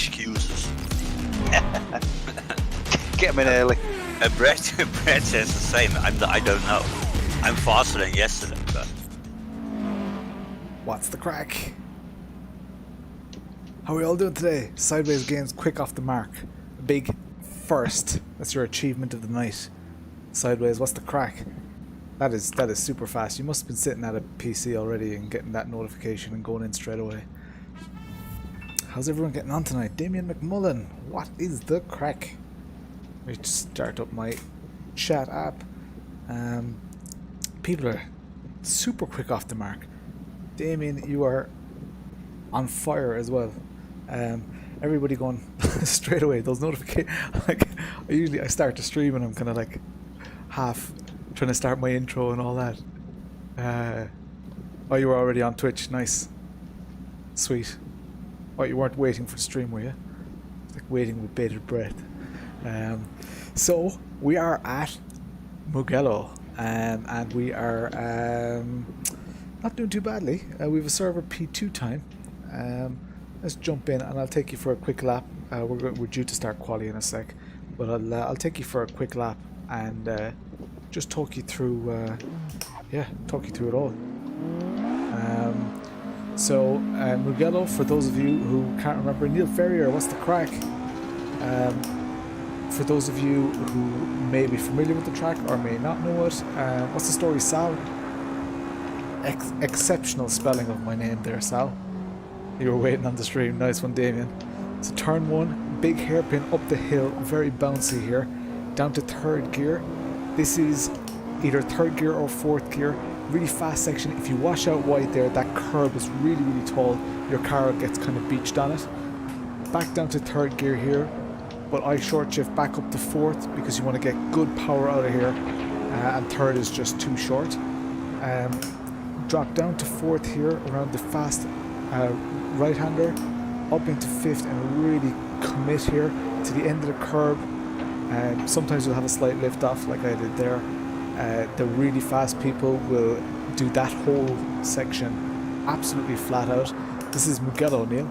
excuses. Get him in early. Brett says the same. I don't know. I'm faster than yesterday, but... What's the crack? How are we all doing today? Sideways Games quick off the mark. A big first. That's your achievement of the night. Sideways, what's the crack? That is super fast. You must have been sitting at a PC already and getting that notification and going in straight away. How's everyone getting on tonight? Damien McMullen, what is the crack? Let me just start up my chat app. People are super quick off the mark. Damien, you are on fire as well. Everybody going straight away. Those notifications. Like I start to stream and I'm kind of like half trying to start my intro and all that. Oh, you were already on Twitch. Nice, sweet. Oh, you weren't waiting for the stream, were you? Like waiting with bated breath. So we are at Mugello, and we are not doing too badly. We have a server P2 time. Let's jump in, and I'll take you for a quick lap. We're due to start quali in a sec, but I'll take you for a quick lap and just talk you through. Talk you through it all. So Mugello, for those of you who can't remember, Neil Ferrier, what's the crack? For those of you who may be familiar with the track or may not know it, what's the story, Sal? Exceptional spelling of my name there, Sal. You were waiting on the stream. Nice one, Damien. So turn one, big hairpin up the hill, very bouncy here, down to third gear. This is either third gear or fourth gear. Really fast section. If you wash out wide there, that curb is really, really tall. Your car gets kind of beached on it. Back down to third gear here, but I short shift back up to fourth because you want to get good power out of here, and third is just too short. Drop down to fourth here around the fast right-hander, up into fifth and really commit here to the end of the curb. Sometimes you'll have a slight lift off like I did there. The really fast people will do that whole section absolutely flat out. This is Mugello, Neil.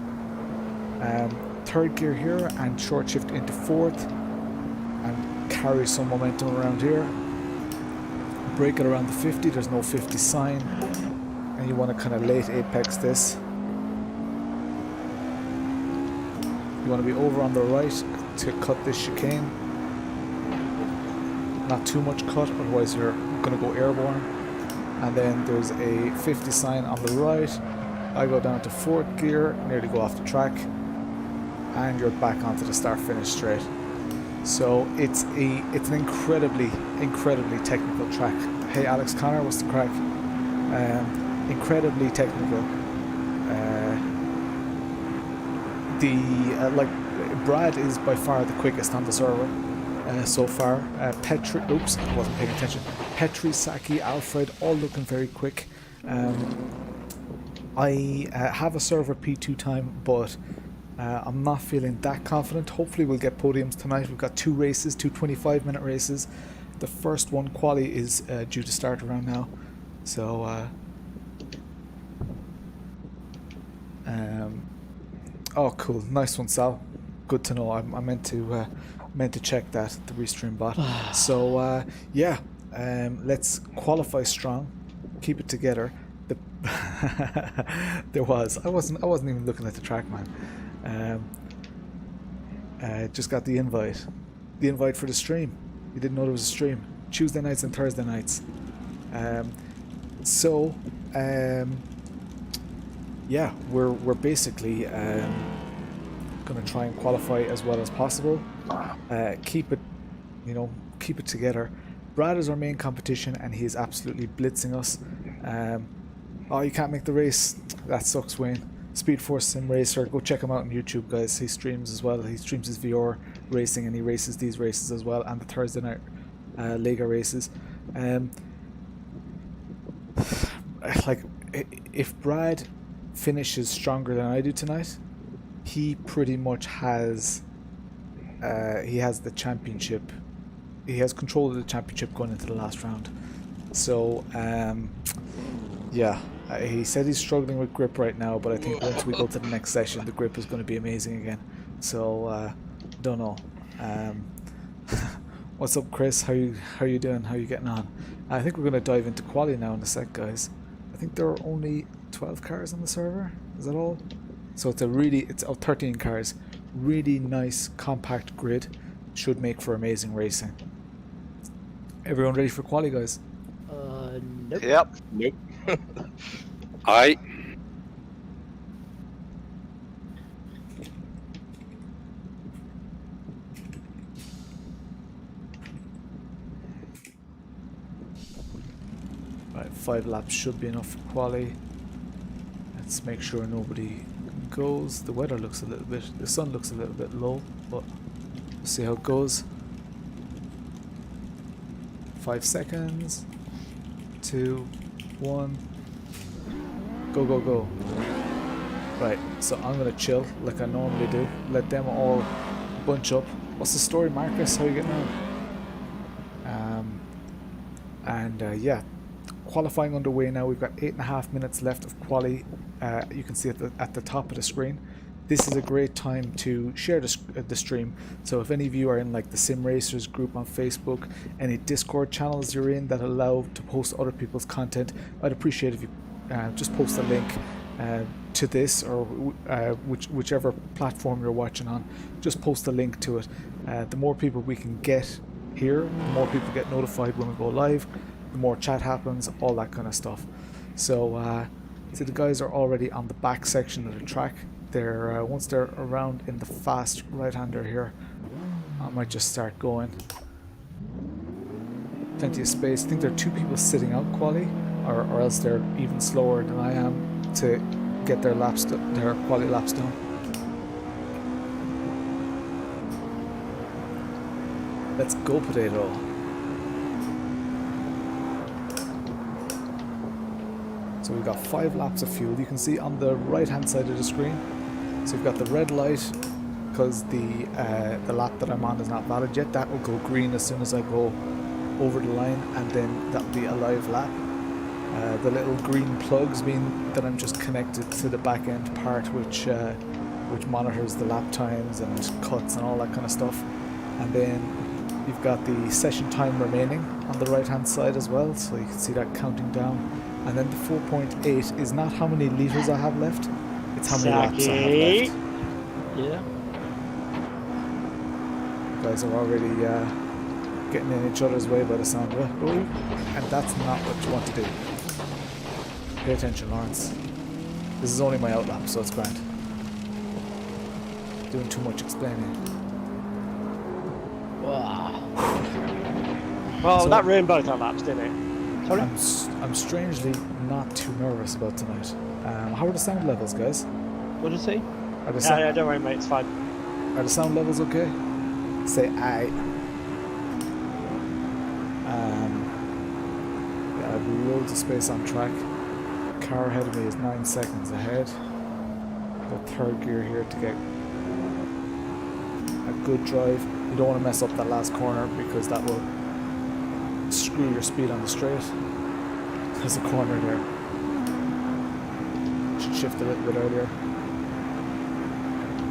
Third gear here and short shift into fourth and carry some momentum around here. Brake it around the 50, there's no 50 sign, and you want to kind of late apex this. You want to be over on the right to cut this chicane. Not too much cut, otherwise you're going to go airborne. And then there's a 50 sign on the right. I go down to fourth gear, nearly go off the track, and you're back onto the start-finish straight. So it's an incredibly technical track. Hey Alex Connor, what's the crack? Incredibly technical. Brad is by far the quickest on the server. So far, oops, I wasn't paying attention. Petri, Saki, Alfred, all looking very quick. I have a server P2 time, but I'm not feeling that confident. Hopefully we'll get podiums tonight. We've got two races, two 25-minute races. The first one, quali, is due to start around now. So, oh cool, nice one, Sal. Good to know. I meant to check that, the restream bot. So let's qualify strong, keep it together. I wasn't even looking at the track, man. Just got the invite for the stream. You didn't know there was a stream. Tuesday nights and Thursday nights. We're basically gonna try and qualify as well as possible. Keep it together. Brad is our main competition and he is absolutely blitzing us. Oh, you can't make the race. That sucks, Wayne. Speed Force Sim Racer. Go check him out on YouTube, guys. He streams as well. He streams his VR racing and he races these races as well, and the Thursday night Lega races. If Brad finishes stronger than I do tonight, he pretty much has the championship. He has control of the championship going into the last round. So He said he's struggling with grip right now, but I think once we go to the next session, the grip is going to be amazing again. So, don't know. What's up, Chris? How you doing? How you getting on? I think we're going to dive into quali now in a sec, guys. I think there are only 12 cars on the server. Is that all? So it's 13 cars. Really nice compact grid. Should make for amazing racing. Everyone ready for quali, guys? Nope. Yep. Nope. Aye. Right, 5 laps should be enough for quali. Let's make sure nobody goes. The weather looks a little bit, the sun looks a little bit low, but we'll see how it goes. 5 seconds. 2, 1. Go, go, go. Right, so I'm gonna chill like I normally do. Let them all bunch up. What's the story, Marcus? How are you getting on? Yeah, qualifying underway now. We've got 8.5 minutes left of quali. You can see at the top of the screen. This is a great time to share the stream. So if any of you are in like the Sim Racers group on Facebook, any Discord channels you're in that allow to post other people's content, I'd appreciate if you just post a link to this or whichever platform you're watching on. Just post a link to it. The more people we can get here, the more people get notified when we go live, the more chat happens, all that kind of stuff. So see, the guys are already on the back section of the track. They're once they're around in the fast right-hander here, I might just start going. Plenty of space. I think there are 2 people sitting out quali, or else they're even slower than I am to get their quali laps done. Let's go, Potato. So we've got 5 laps of fuel. You can see on the right-hand side of the screen. So we've got the red light because the lap that I'm on is not valid yet. That will go green as soon as I go over the line, and then that'll be a live lap. The little green plugs mean that I'm just connected to the back end part, which monitors the lap times and cuts and all that kind of stuff. And then you've got the session time remaining on the right hand side as well, so you can see that counting down. And then the 4.8 is not how many litres I have left, it's how many laps I have left. Yeah. You guys are already getting in each other's way by the sound of it. Ooh, and that's not what you want to do. Pay attention, Lawrence. This is only my outlap, so it's grand. Doing too much explaining. Wow. Well, So- that ruined both our laps, didn't it? Sorry? I'm strangely not too nervous about tonight. How are the sound levels, guys? What did you say? Are the sound, Yeah, don't worry, mate, it's fine. are the sound levels okay? Say aye. Yeah, I have loads of space on track. Car ahead of me is 9 seconds ahead. Got 3rd gear here to get a good drive. You don't want to mess up that last corner because that will screw your speed on the straight. There's a corner there. Should shift a little bit earlier.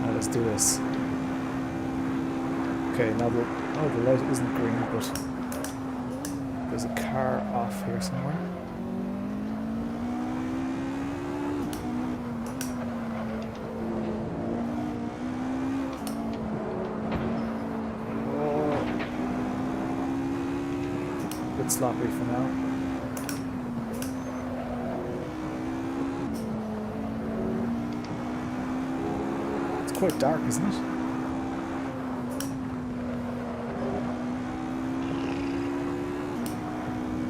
Now let's do this. Okay, now the light isn't green, but there's a car off here somewhere. Bit sloppy for now. It's quite dark, isn't it?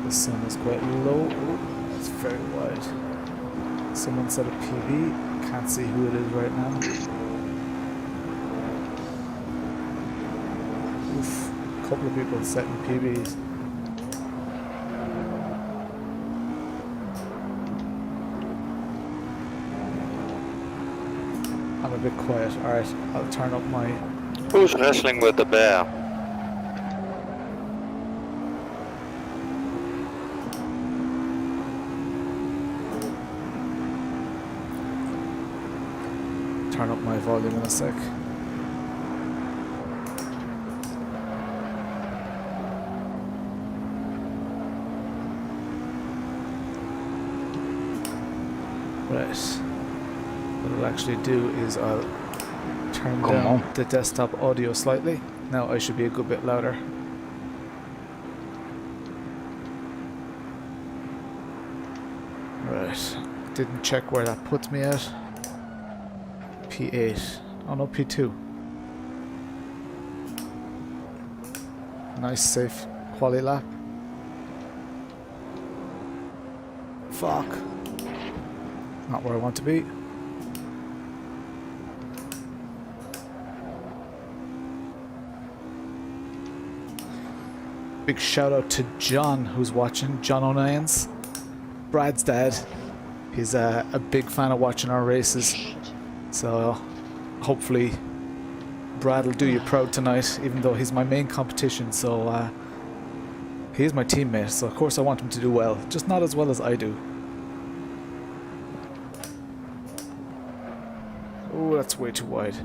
The sun is quite low. Ooh, it's very wide. Someone set a PB. Can't see who it is right now. Oof, a couple of people setting PBs. I'm a bit quiet. Alright, I'll turn up my... Who's wrestling with the bear? turn up my volume in a sec. Right. What I'll actually do is I'll turn down the desktop audio slightly. Now I should be a good bit louder. Right. Didn't check where that puts me at. P8. Oh no, P2. Nice, safe, quality lap. Fuck. Not where I want to be. Big shout out to John who's watching, John O'Nions, Brad's dad. He's a big fan of watching our races, so hopefully Brad will do you proud tonight, even though he's my main competition. So he is my teammate, so of course I want him to do well, just not as well as I do. Oh, that's way too wide.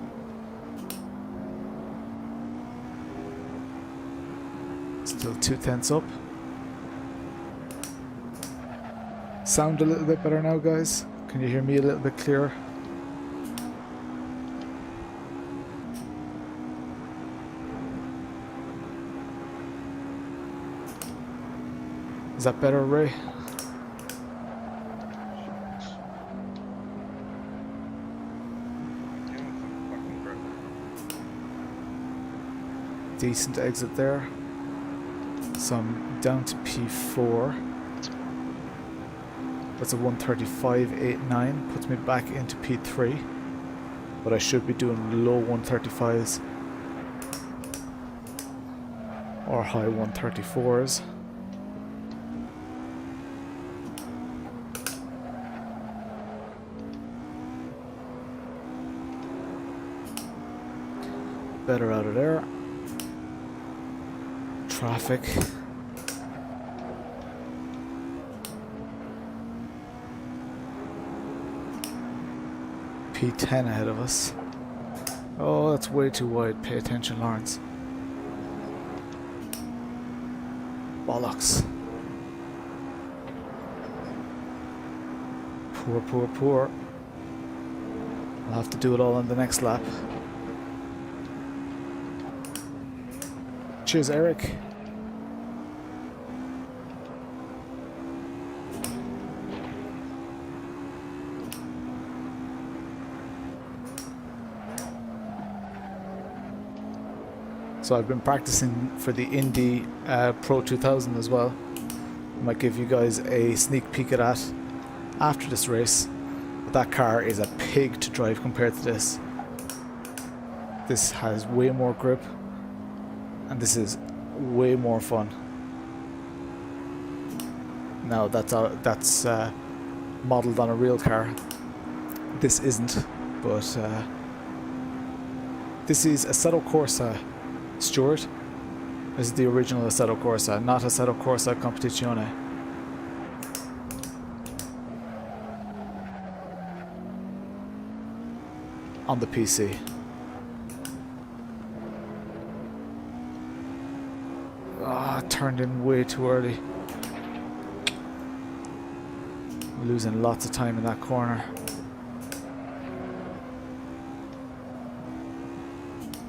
Still 2/10 up. Sound a little bit better now, guys? Can you hear me a little bit clearer? Is that better, Ray? Decent exit there. So I'm down to P4. That's a 135.89, puts me back into P3. But I should be doing low 135s or high 134s. Better out of there. Traffic. P10 ahead of us. Oh, that's way too wide. Pay attention, Lawrence. Bollocks. Poor, poor, poor. I'll have to do it all on the next lap. Cheers, Erick. So I've been practicing for the Indy Pro 2000 as well. I might give you guys a sneak peek at that after this race. But that car is a pig to drive compared to this. This has way more grip. And this is way more fun. Now that's modelled on a real car. This isn't, but this is Assetto Corsa, Stuart. This is the original Assetto Corsa, not Assetto Corsa Competizione. On the PC. Turned in way too early. Losing lots of time in that corner.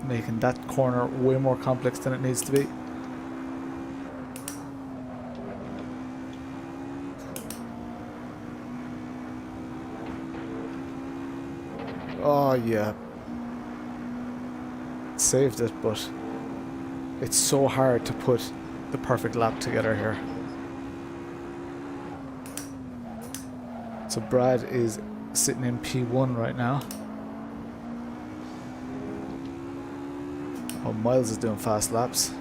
Making that corner way more complex than it needs to be. Oh yeah. Saved it, but it's so hard to put the perfect lap together here. So Brad is sitting in P1 right now. Oh, Miles is doing fast laps.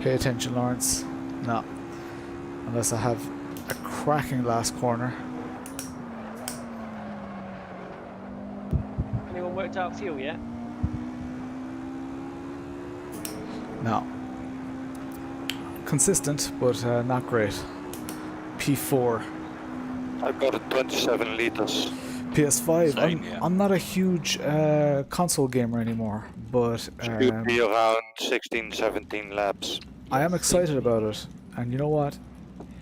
Pay attention, Lawrence. No. Unless I have a cracking last corner. Anyone worked out fuel yet? No. Consistent, but not great. P4. I've got a 27 liters. PS5. Same, yeah. I'm not a huge console gamer anymore, but Should be around 16, 17 laps. I am excited about it. And you know what?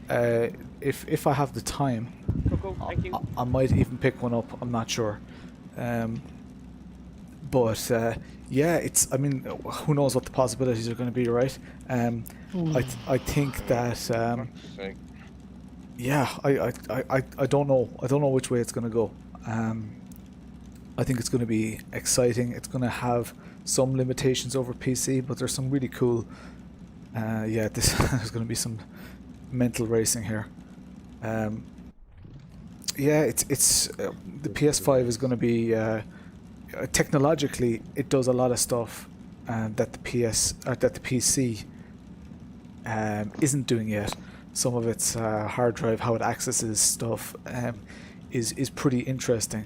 If I have the time, Cool. Thank you. I might even pick one up. I'm not sure. But yeah, it's. I mean, who knows what the possibilities are going to be, right? I think that. Yeah, I don't know. I don't know which way it's going to go. I think it's going to be exciting. It's going to have some limitations over PC, but there's some really cool. Yeah, there's going to be some mental racing here. Yeah, it's the PS5 is going to be technologically it does a lot of stuff that the PC isn't doing yet. Some of its hard drive, how it accesses stuff, is pretty interesting.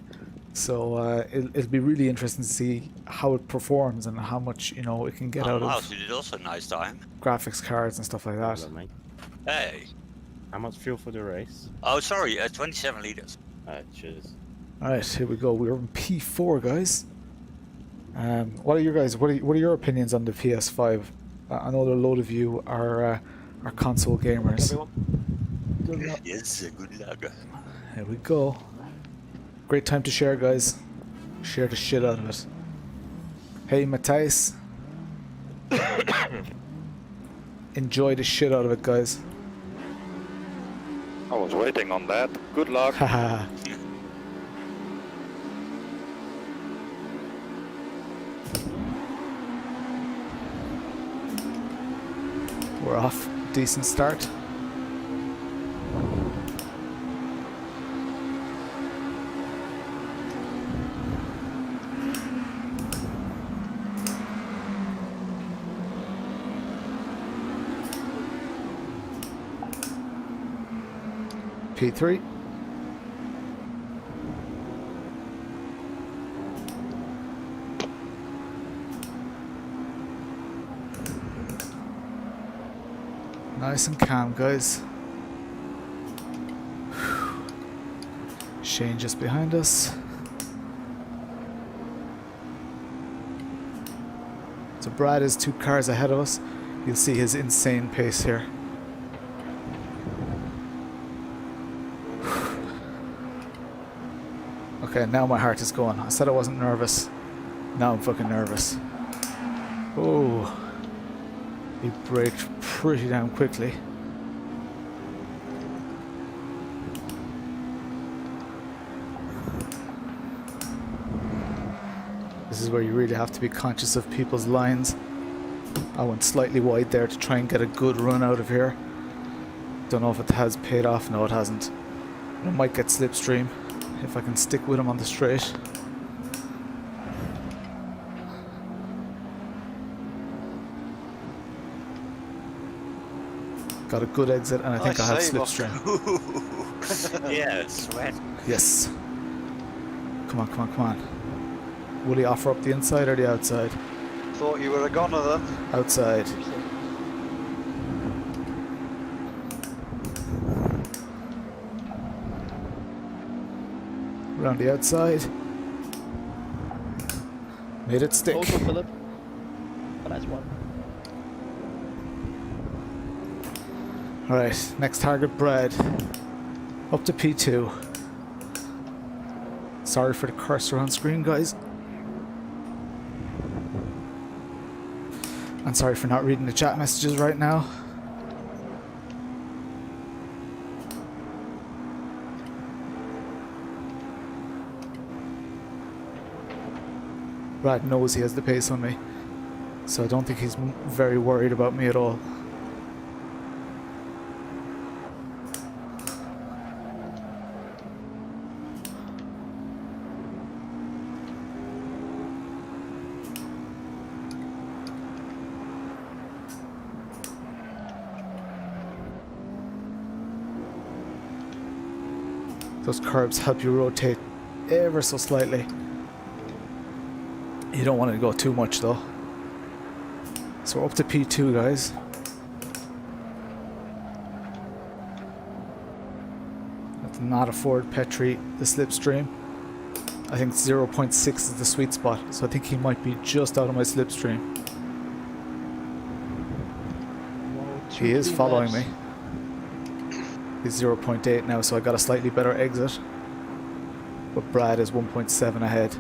So it'll be really interesting to see how it performs and how much it can get out Wow, of you did also a nice time. graphics cards and stuff like that. Hello, mate. Hey. How much fuel for the race? Oh, sorry, 27 liters. Cheers. All right, here we go. We're in P4, guys. What are your guys? What are your opinions on the PS5? I know that a load of you are console gamers. Everyone. Good luck. Yes, good luck. Here we go. Great time to share, guys. Share the shit out of it. Hey, Matthijs. Enjoy the shit out of it, guys. I was waiting on that. Good luck. Haha. We're off. Decent start. P3. Nice and calm, guys. Shane just behind us. So Brad is 2 cars ahead of us. You'll see his insane pace here. Okay, now my heart is going. I said I wasn't nervous. Now I'm fucking nervous. Oh. He braked pretty damn quickly. This is where you really have to be conscious of people's lines. I went slightly wide there to try and get a good run out of here. Don't know if it has paid off. No, it hasn't. I might get slipstream if I can stick with him on the straight. Got a good exit, and I think I have slipstream. Yeah, sweat. Yes. Come on, come on, come on. Will he offer up the inside or the outside? Thought you were a goner then. Outside. Around the outside. Made it stick. Also, Philip. Oh, that's one. Alright, next target, Brad. Up to P2. Sorry for the cursor on screen, guys. I'm sorry for not reading the chat messages right now. Brad knows he has the pace on me, so I don't think he's very worried about me at all. Those curbs help you rotate ever so slightly. You don't want to go too much though. So we're up to P2, guys. Let's not afford Petri the slipstream. I think 0.6 is the sweet spot, so I think he might be just out of my slipstream. He is following me. He's 0.8 now, so I got a slightly better exit. But Brad is 1.7 ahead.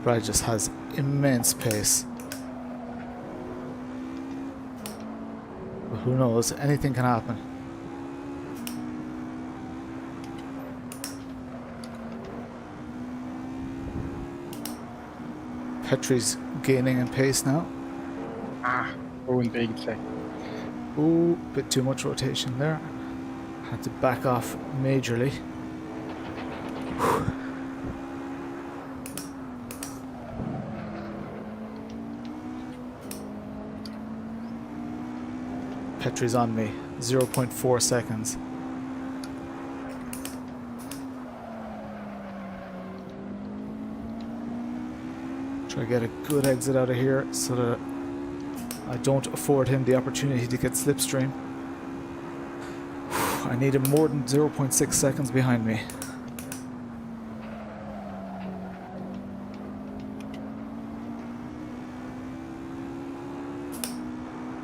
Brad just has immense pace. But who knows, anything can happen. Petri's gaining in pace now. Ruined Vegte. Ooh, bit too much rotation there. Had to back off majorly. Petri's on me. 0.4 seconds. Try to get a good exit out of here so that I don't afford him the opportunity to get slipstream. I need him more than 0.6 seconds behind me.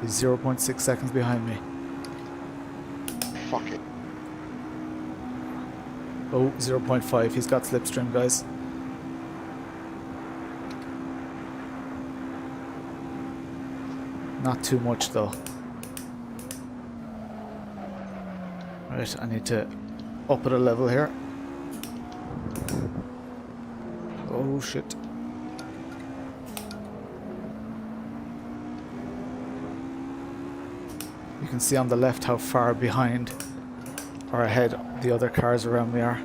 He's 0.6 seconds behind me. Fuck it. Oh, 0.5. He's got slipstream, guys. Not too much though. Right, I need to up it a level here. Oh shit. You can see on the left how far behind or ahead the other cars around me are.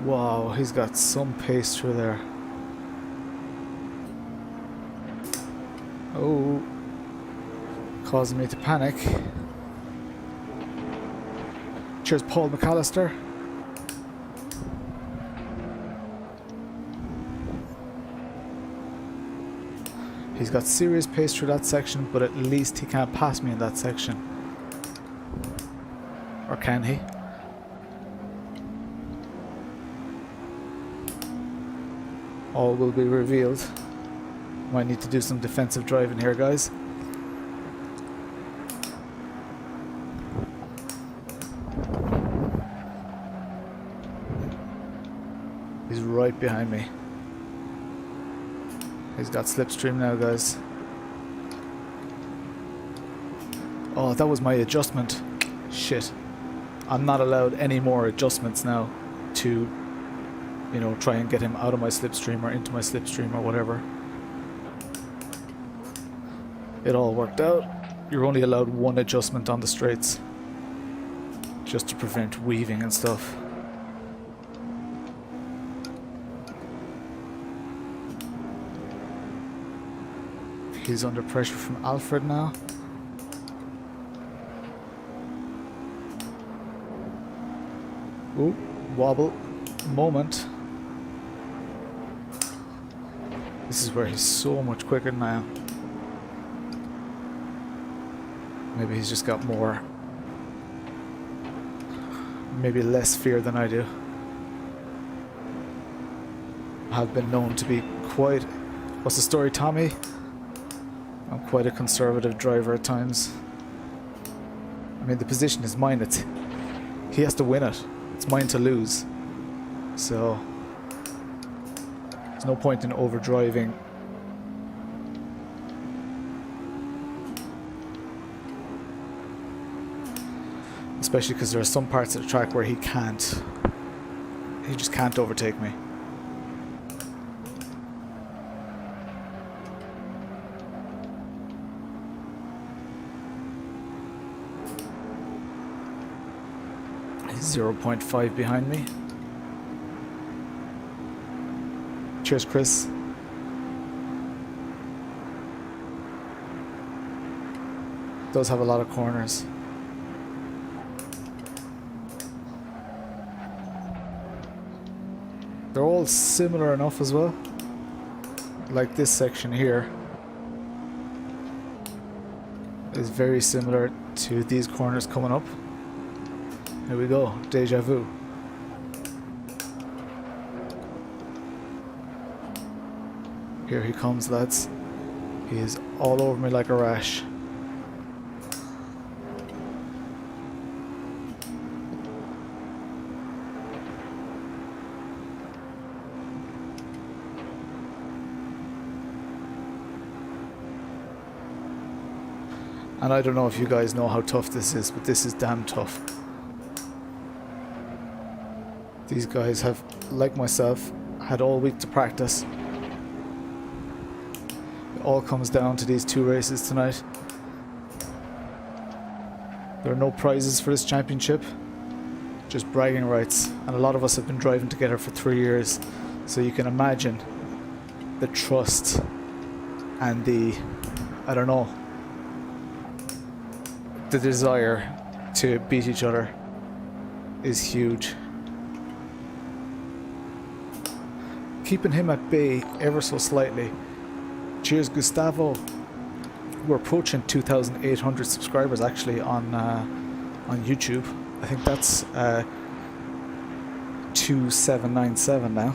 Wow, he's got some pace through there. Oh, causing me to panic. Cheers, Paul McAllister. He's got serious pace through that section, but at least he can't pass me in that section. Or can he? All will be revealed. Might need to do some defensive driving here, guys. He's right behind me. He's got slipstream now, guys. Oh, that was my adjustment. Shit. I'm not allowed any more adjustments now to, you know, try and get him out of my slipstream or into my slipstream or whatever. It all worked out. You're only allowed one adjustment on the straights, just to prevent weaving and stuff. He's under pressure from Alfred now. Ooh, wobble moment. This is where he's so much quicker now. Maybe he's just got more, maybe less fear than I do. I've been known to be quite, what's the story, Tommy? I'm quite a conservative driver at times. I mean, the position is mine. He has to win it. It's mine to lose. So there's no point in overdriving. Especially because there are some parts of the track where he just can't overtake me. He's 0.5 behind me. Cheers, Chris. Does have a lot of corners. They're all similar enough as well. Like this section here is very similar to these corners coming up. Here we go, deja vu. Here he comes, lads. He is all over me like a rash. And I don't know if you guys know how tough this is, but this is damn tough. These guys have, like myself, had all week to practice. It all comes down to these 2 races tonight. There are no prizes for this championship, just bragging rights. And a lot of us have been driving together for 3 years, so you can imagine the trust and the, I don't know, the desire to beat each other is huge. Keeping him at bay ever so slightly. Cheers, Gustavo. We're approaching 2,800 subscribers actually on YouTube. I think that's 2797 now.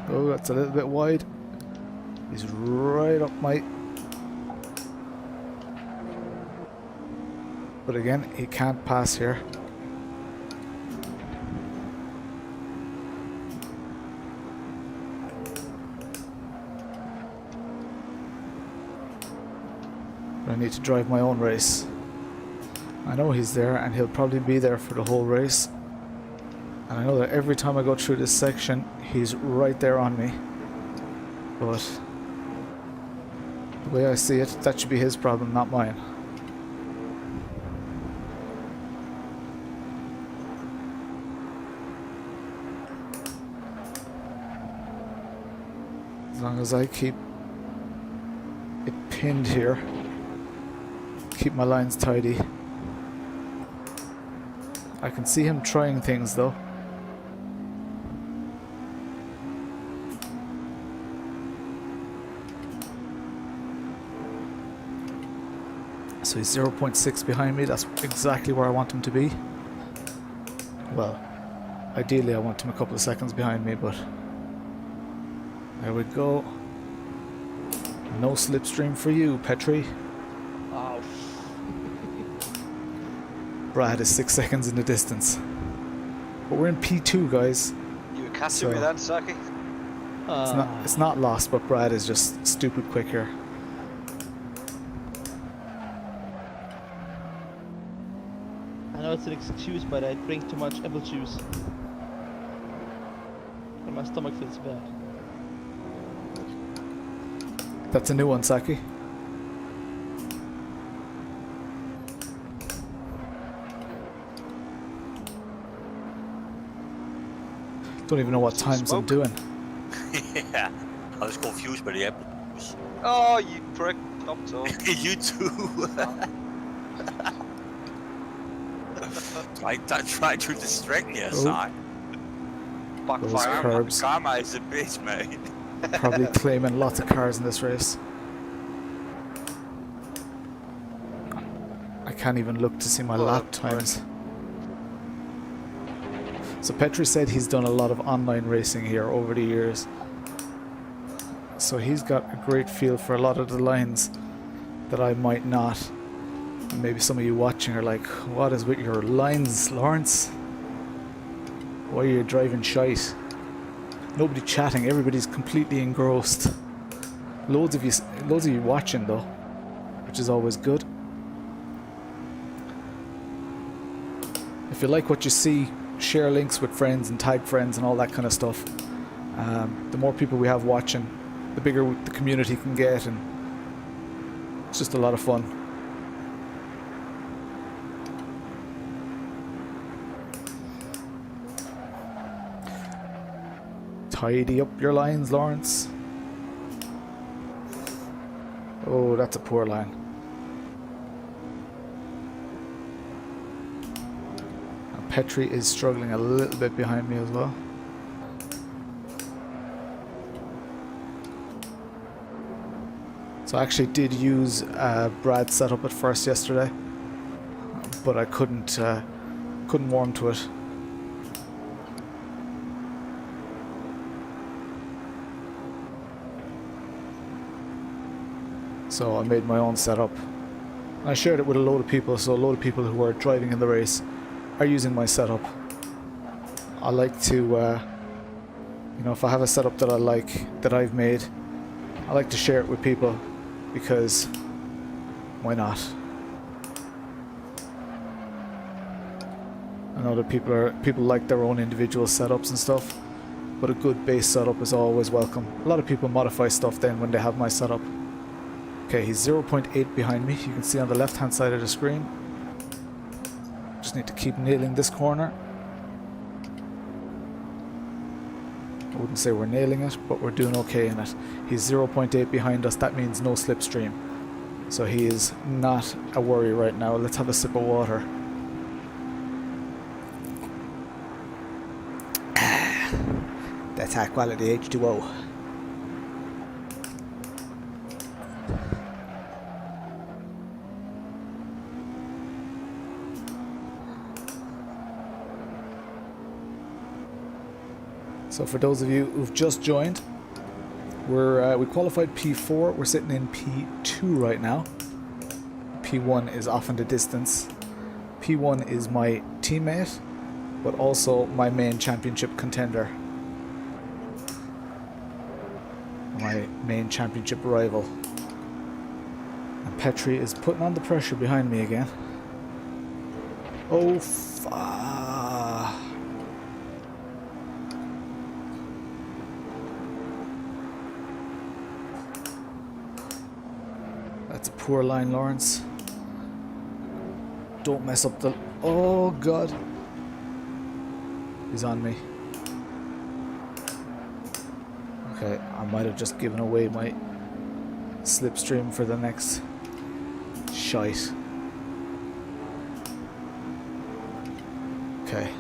Oh, that's a little bit wide. He's right up my... But again, he can't pass here. I need to drive my own race. I know he's there and he'll probably be there for the whole race. And I know that every time I go through this section, he's right there on me. But the way I see it, that should be his problem, not mine. As long as I keep it pinned here, keep my lines tidy. I can see him trying things though. So he's 0.6 behind me. That's exactly where I want him to be. Well, ideally I want him a couple of seconds behind me, but there we go. No slipstream for you, Petri. Oh, Brad is 6 seconds in the distance. But we're in P2, guys. You were catching So- me then, Saki? It's not lost, but Brad is just stupid quick here. I know it's an excuse, but I drink too much apple juice. And my stomach feels bad. That's a new one, Saki. Don't even know what Some times I'm smoke? doing. Yeah, I was confused by the apple juice. Oh, you prick. Stop talking. You too. I tried to distract me aside. Those Backfire. curbs. Karma is a bitch, mate. Probably claiming lots of cars in this race. I can't even look to see my Oh, lap times. So Petri said he's done a lot of online racing here over the years. So he's got a great feel for a lot of the lines that I might not. And maybe some of you watching are like, what is with your lines, Lawrence? Why are you driving shite? Nobody chatting, everybody's completely engrossed. Loads of you watching though, which is always good. If you like what you see, share links with friends and tag friends and all that kind of stuff. The more people we have watching, the bigger the community can get, and it's just a lot of fun. Tidy up your lines, Lawrence. Oh, that's a poor line. And Petri is struggling a little bit behind me as well. So I actually did use Brad's setup at first yesterday, but I couldn't warm to it. So I made my own setup. I shared it with a load of people, so a load of people who are driving in the race are using my setup. I like to, you know, if I have a setup that I like, that I've made, I like to share it with people, because why not? I know that people like their own individual setups and stuff, but a good base setup is always welcome. A lot of people modify stuff then when they have my setup. Okay, he's 0.8 behind me. You can see on the left hand side of the screen. Just need to keep nailing this corner. I wouldn't say we're nailing it, but we're doing okay in it. He's 0.8 behind us. That means no slipstream. So he is not a worry right now. Let's have a sip of water. That's high quality H2O. So for those of you who've just joined, we qualified P4. We're sitting in P2 right now. P1 is off in the distance. P1 is my teammate, but also my main championship contender. My main championship rival. And Petri is putting on the pressure behind me again. Oh, That's a poor line, Lawrence. Don't mess up the... Oh, God. He's on me. Okay, I might have just given away my slipstream for the next shite. Okay.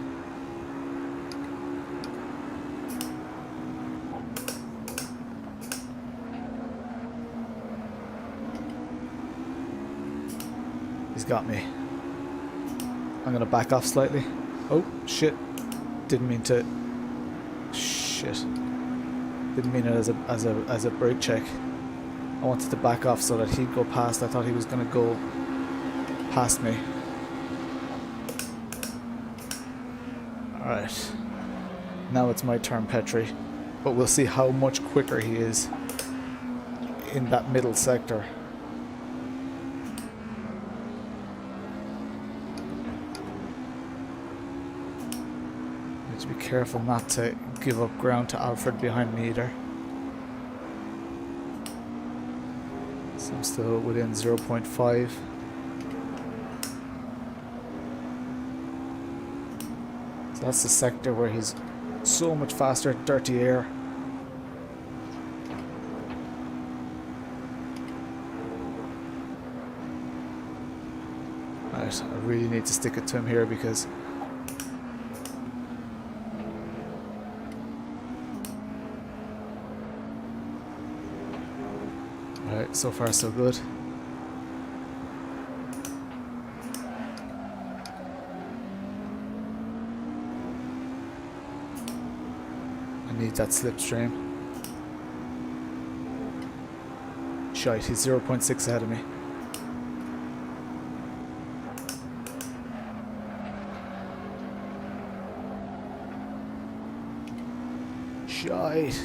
He's got me. I'm gonna back off slightly. Oh, shit. Didn't mean to... Shit. Didn't mean it as a brake check. I wanted to back off so that he'd go past. I thought he was gonna go past me. Alright. Now it's my turn, Petri. But we'll see how much quicker he is in that middle sector. Need to be careful not to give up ground to Alfred behind me either. So I'm still within 0.5. So that's the sector where he's so much faster at dirty air. Right, I really need to stick it to him here because Alright, so far so good. I need that slipstream. Shite, he's 0.6 ahead of me. Shite.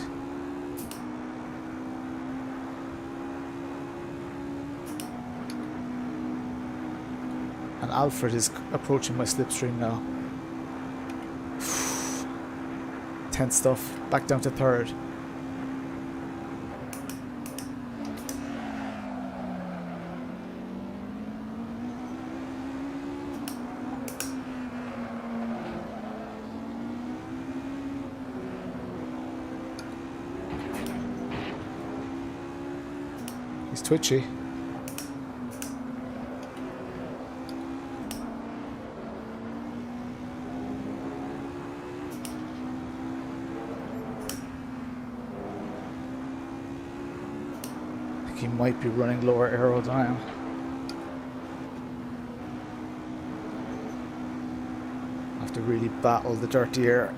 And Alfred is approaching my slipstream now. Tense stuff. Back down to third. He's twitchy. I think he might be running lower aerodynamic. Have to really battle the dirty air.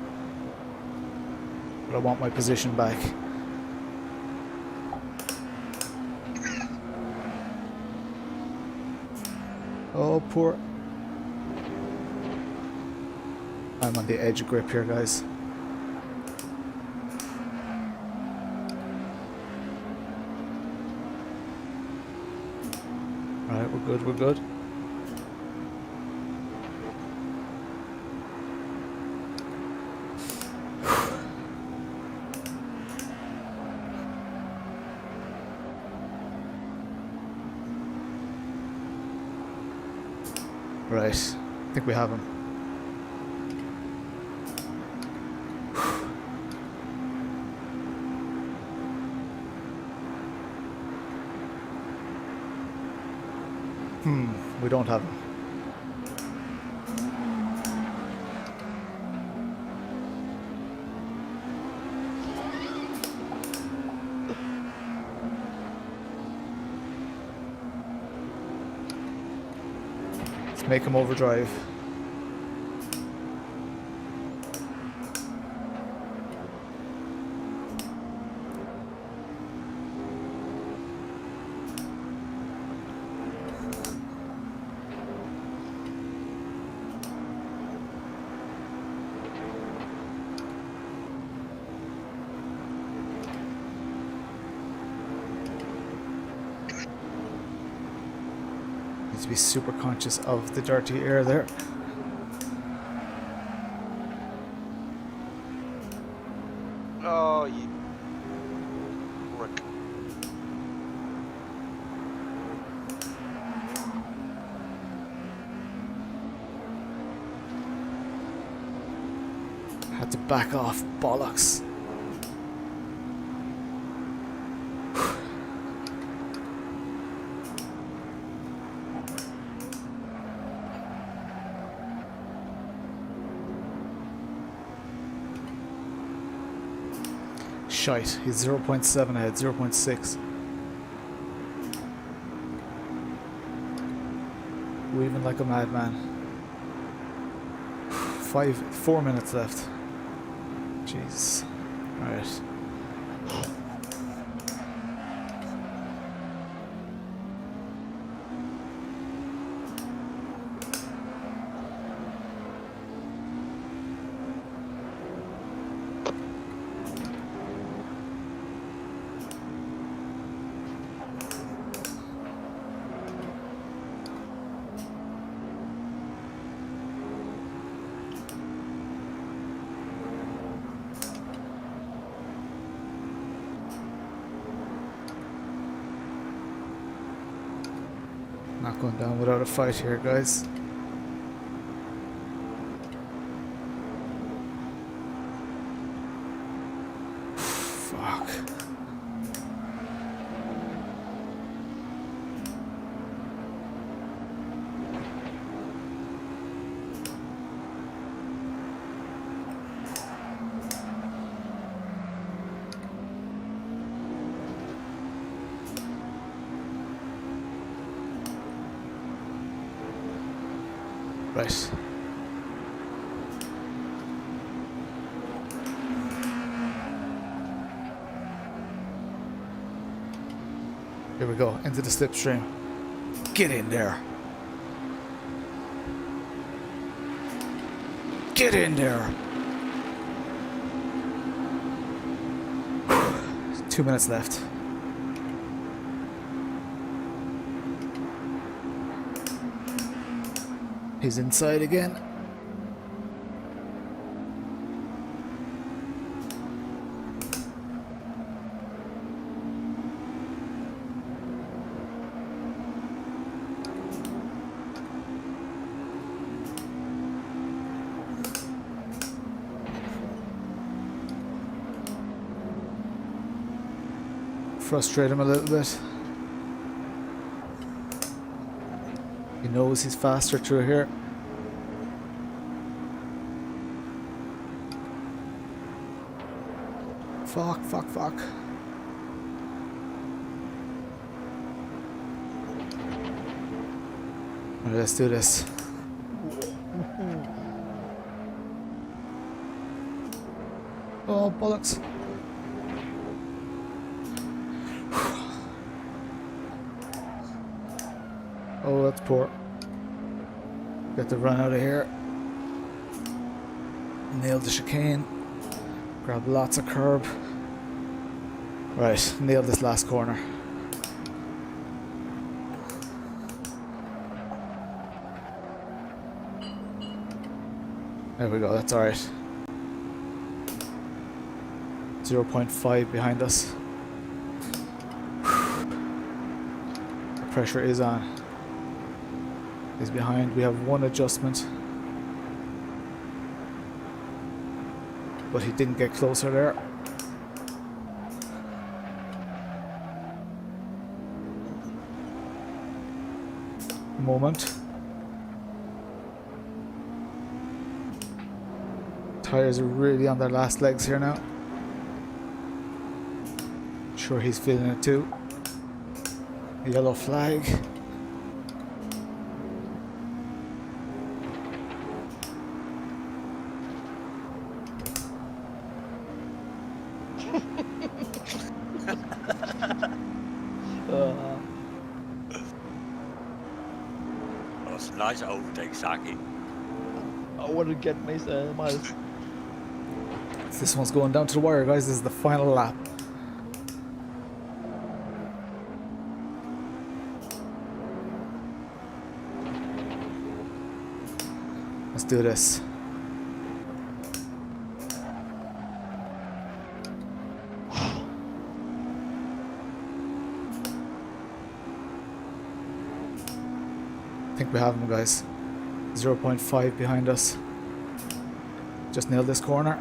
But I want my position back. Oh, poor. I'm on the edge of grip here, guys. Alright, we're good, we're good. Right, I think we have him. We don't have him. Let's make him overdrive. To be super conscious of the dirty air there. Oh, you prick. Had to back off, bollocks. Shite, he's 0.7 ahead, 0.6. Weaving like a madman. 4 minutes left. Jeez. Alright. Not going down without a fight here, guys. Fuck. Right. Here we go, into the slipstream. Get in there. Get in there. 2 minutes left. He's inside again. Frustrate him a little bit. He knows he's faster through here. Fuck, fuck, fuck. Alright, let's do this. Oh, bollocks. Oh, that's poor. Got to run out of here. Nailed the chicane. Grab lots of curb. Right, nailed this last corner. There we go, that's alright. 0.5 behind us. The pressure is on. He's behind. We have one adjustment. But he didn't get closer there. Moment. Tires are really on their last legs here now. Sure he's feeling it too. Yellow flag. That was a nice overtake, Saki. I want to get miles. This one's going down to the wire, guys. This is the final lap. Let's do this. I think we have him, guys. 0.5 behind us. Just nailed this corner.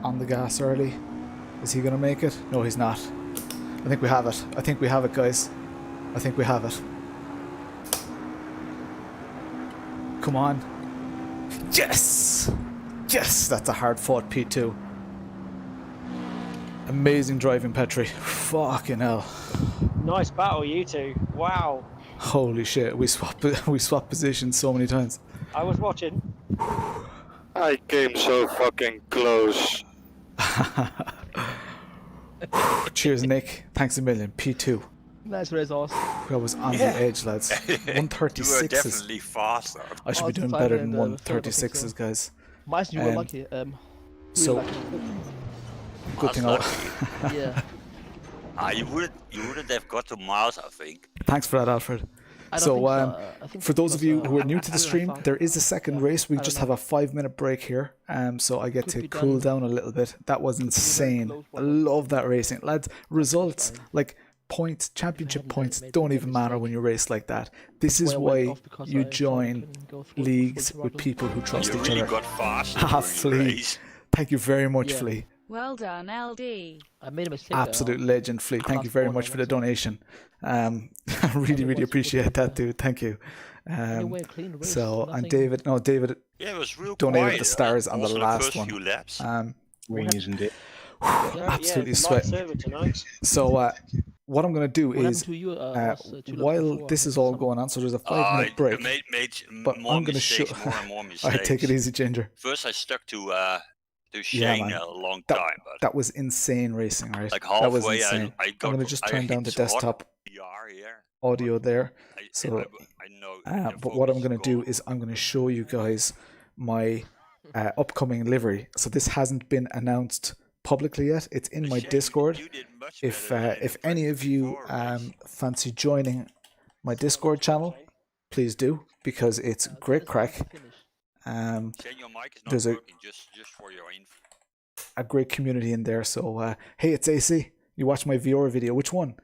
On the gas early. Is he gonna make it? No, he's not. I think we have it. I think we have it, guys. I think we have it. Come on. Yes! Yes! That's a hard fought P2. Amazing driving, Petri. Fucking hell. Nice battle, you two. Wow. Holy shit, we swapped positions so many times. I was watching. I came so fucking close. Cheers, Nick. Thanks a million. P2. Nice race, Oz. I was on the edge, lads. You were 136s. definitely faster. I should be doing better than 136s, guys. Miles, you were lucky. So, lucky. good thing Yeah. You wouldn't have got to miles, I think. Thanks for that, Alfred. So, I think for those of you who are new to the I stream, found- there is a second race. We I just don't have a 5-minute break here, so I get Could to be cool done. down a little bit. That was insane. close I one. love that racing, lads. Results like points, championship haven't points made don't a even matter mistake. when you race like that. This is Well, I went why off because you I thought I join couldn't go full leagues throttle. with people who trust You each really other. got faster Haha, during the Flea. race. Thank you very much, Yeah. Flea. Well done, LD. I made a mistake. Absolute legend, Flea. Thank you class very four much now, for the that's all. donation. I really, really appreciate that, dude. Thank you. Anyway, clean race, So, and nothing- David Yeah, it was real donated quiet. the stars on the Also last first one. few laps. Wing, isn't it? Absolutely yeah, sweating. light server tonight. So, what I'm going to do What happened is, to you, Oz, too long while before? this is all going on, so there's a 5-minute break. You made but more I'm gonna mistakes, show- more and more mistakes. Alright, take it easy, Ginger. First, I stuck to Shane man. a long That- time, but That was insane racing, right? like That was halfway, insane. I got. I'm going to just turn down the hit so hard desktop PR here. audio there. So, I know. but what I'm going to do is I'm going to show you guys my upcoming livery. So this hasn't been announced publicly yet. It's in my Discord. If any of you fancy joining my Discord channel, please do, because it's great crack. Shane, your mic is not There's working. Just for your info. a great community in there. So hey, it's AC. You watch my VR video. Which one?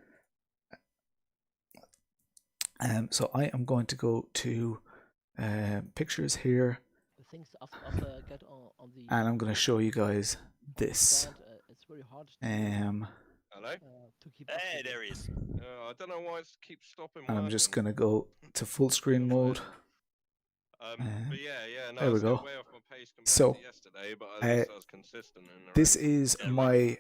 So I am going to go to pictures here, The things get on the and I'm going to show you guys this. side, it's very hard. Hello? to keep Hey, up with there he is. I don't know why it keeps stopping. And I'm just working. gonna go to full screen mode. But yeah, no, There I we was still go. way off my pace compared So, to yesterday, but at least I was consistent in the This race. is my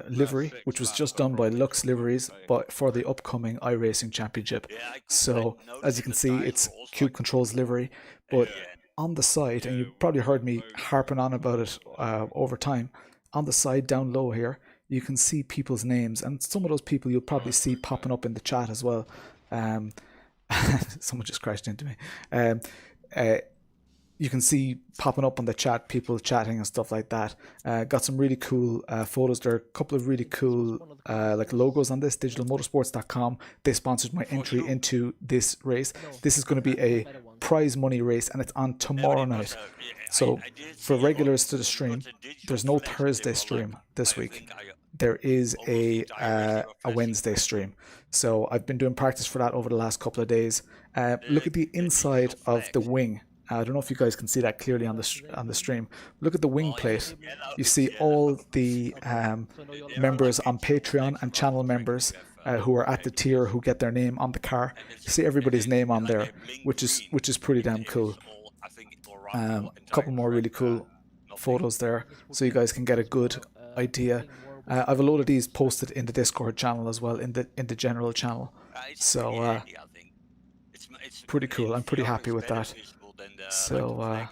livery, which was just done by Lux Liveries, but for the upcoming iRacing Championship. So, as you can see, it's Cube Controls livery, but on the side, and you probably heard me harping on about it over time, on the side down low here, you can see people's names, and some of those people you'll probably see popping up in the chat as well. Someone just crashed into me. You can see popping up on the chat, people chatting and stuff like that. Got some really cool photos. There are a couple of really cool like logos on this, digitalmotorsports.com. They sponsored my entry into this race. This is going to be a prize money race, and it's on tomorrow night. So for regulars to the stream, there's no Thursday stream this week. There is a Wednesday stream. So I've been doing practice for that over the last couple of days. Look at the inside of the wing. I don't know if you guys can see that clearly on the stream. Look at the wing plate. You see all the members on Patreon and channel members who are at the tier who get their name on the car. You see everybody's name on there, which is pretty damn cool. A couple more really cool photos there, so you guys can get a good idea. I've a load of these posted in the Discord channel as well, in the general channel. So pretty cool. I'm pretty happy with that. So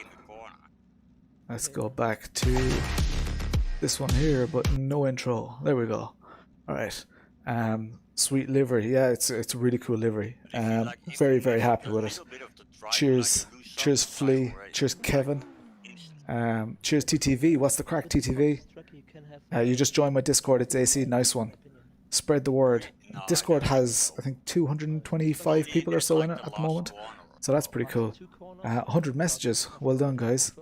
let's go back to this one here, but no intro. There we go. All right. Sweet livery. Yeah, it's a really cool livery. Very, very happy with it. Cheers, Flea. Cheers, Kevin. Cheers, TTV. What's the crack, TTV? You just joined my Discord. It's AC. Nice one. Spread the word. Discord has, I think, 225 people or so in it at the moment. So that's pretty cool. 100 messages. Well done, guys.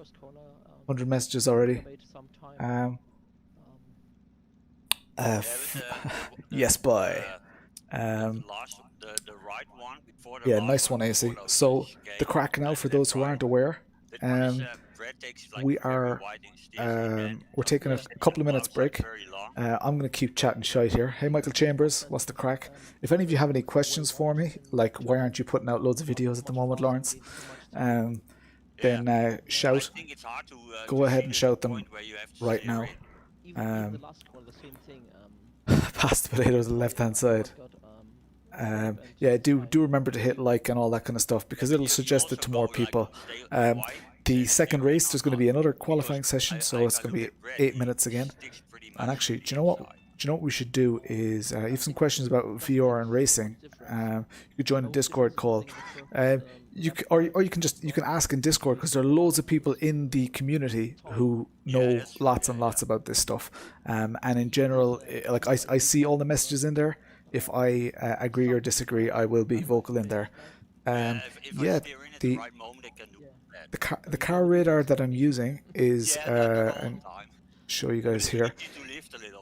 100 messages already. Yes, boy. Yeah, nice one, AC. So the crack now, for those who aren't aware, we're taking a couple of minutes break. I'm going to keep chatting shite here. Hey, Michael Chambers, what's the crack? If any of you have any questions for me, like why aren't you putting out loads of videos at the moment, Lawrence, then shout. Go ahead and shout them right now. Pass the potatoes on the left hand side. Yeah, do remember to hit like and all that kind of stuff, because it'll suggest it to more people. The second race, there's going to be another qualifying session, so it's going to be 8 minutes again. And actually, do you know what we should do is, you have some questions about VR and racing. You could join a Discord call. You can ask in Discord, because there are loads of people in the community who know lots and lots about this stuff. And in general, like I see all the messages in there. If I agree or disagree, I will be vocal in there. Yeah, the car radar that I'm using is, and show you guys here,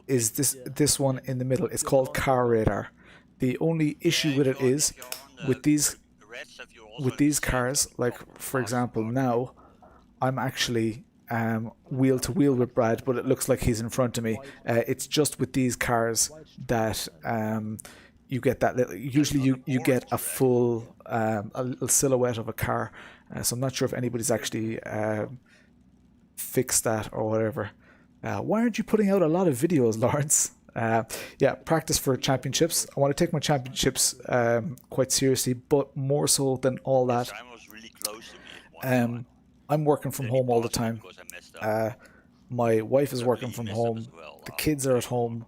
is this one in the middle. It's called car radar. The only issue with it is with these cars, like for example now, I'm actually wheel to wheel with Brad, but it looks like he's in front of me. It's just with these cars that you get that little, usually you get a full a little silhouette of a car. So I'm not sure if anybody's actually fixed that or whatever. Why aren't you putting out a lot of videos, Lawrence? Yeah, practice for championships. I want to take my championships quite seriously, but more so than all that, I'm working from home all the time. My wife is working from home. The kids are at home.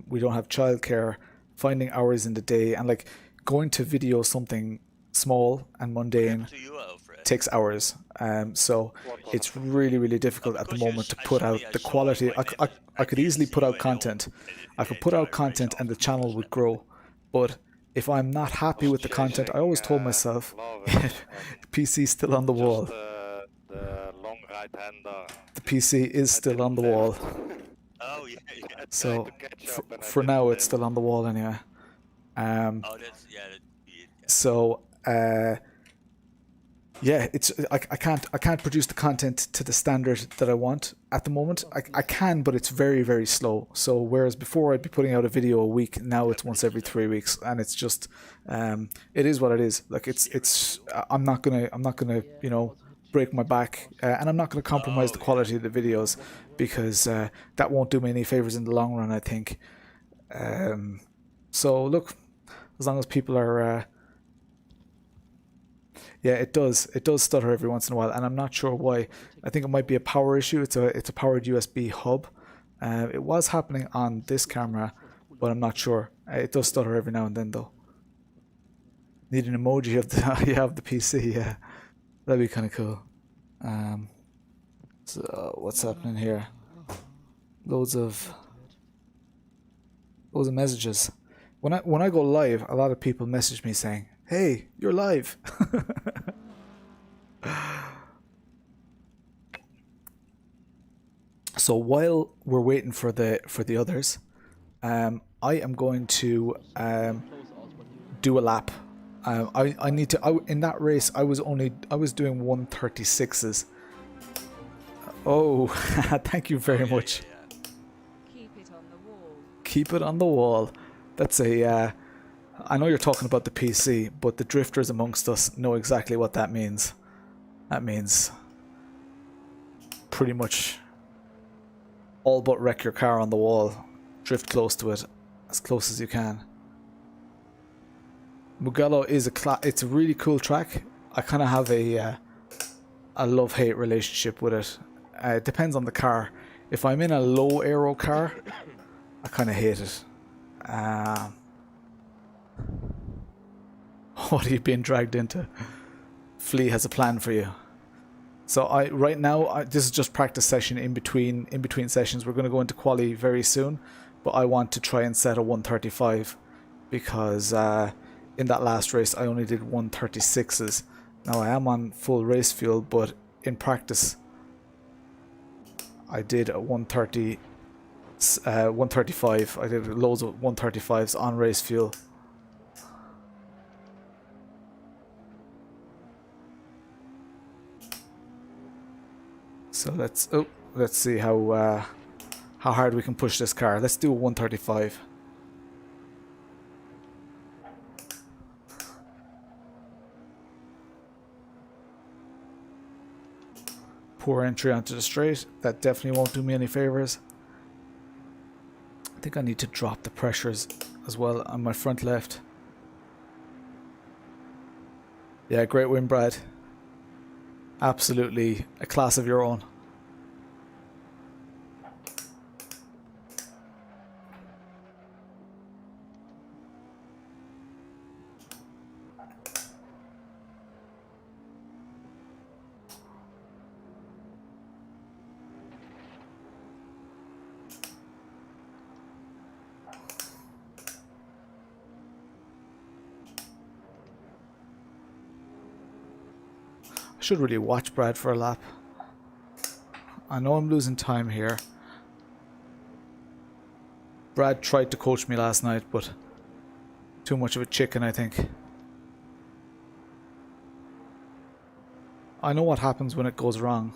We don't have childcare. Finding hours in the day, and like going to video something small and mundane takes hours. So it's really, really difficult at the moment to put out the quality. I could easily put out content. I could put out content and the channel would grow. But if I'm not happy with the content, I always told myself, PC still on the wall. The PC is still on the wall. So for now, it's still on the wall anyway. So yeah, it's I can't produce the content to the standard that I want at the moment. I can, but it's very, very slow. So whereas before I'd be putting out a video a week, now it's once every 3 weeks, and it's just it is what it is. Like it's I'm not gonna you know, break my back, and I'm not gonna compromise the quality of the videos, because that won't do me any favors in the long run, I think. So look, as long as people are yeah, it does stutter every once in a while, and I'm not sure why. I think it might be a power issue. It's a powered USB hub. It was happening on this camera, but I'm not sure. It does stutter every now and then though. Need an emoji of the you have the PC, yeah. That'd be kind of cool. So what's happening here? Loads of messages. When I go live, a lot of people message me saying, "Hey, you're live." So while we're waiting for the others, I am going to do a lap. I need to. In that race, I was doing 136s. Oh, thank you very much. Keep it on the wall. Keep it on the wall. That's a. I know you're talking about the PC, but the drifters amongst us know exactly what that means. That means pretty much all but wreck your car on the wall. Drift close to it, as close as you can. Mugello is it's a really cool track. I kind of have a love-hate relationship with it. It depends on the car. If I'm in a low aero car, I kind of hate it. What are you being dragged into? Flea has a plan for you. So right now this is just practice session in between sessions. We're going to go into quali very soon, but I want to try and set a 135 because in that last race I only did 136s. Now I am on full race fuel, but in practice I did a 135. I did loads of 135s on race fuel. So let's see how hard we can push this car. Let's do a 135. Poor entry onto the straight. That definitely won't do me any favors. I think I need to drop the pressures as well on my front left. Yeah, great win, Brad. Absolutely a class of your own. I should really watch Brad for a lap. I know I'm losing time here. Brad tried to coach me last night, but too much of a chicken, I think. I know what happens when it goes wrong.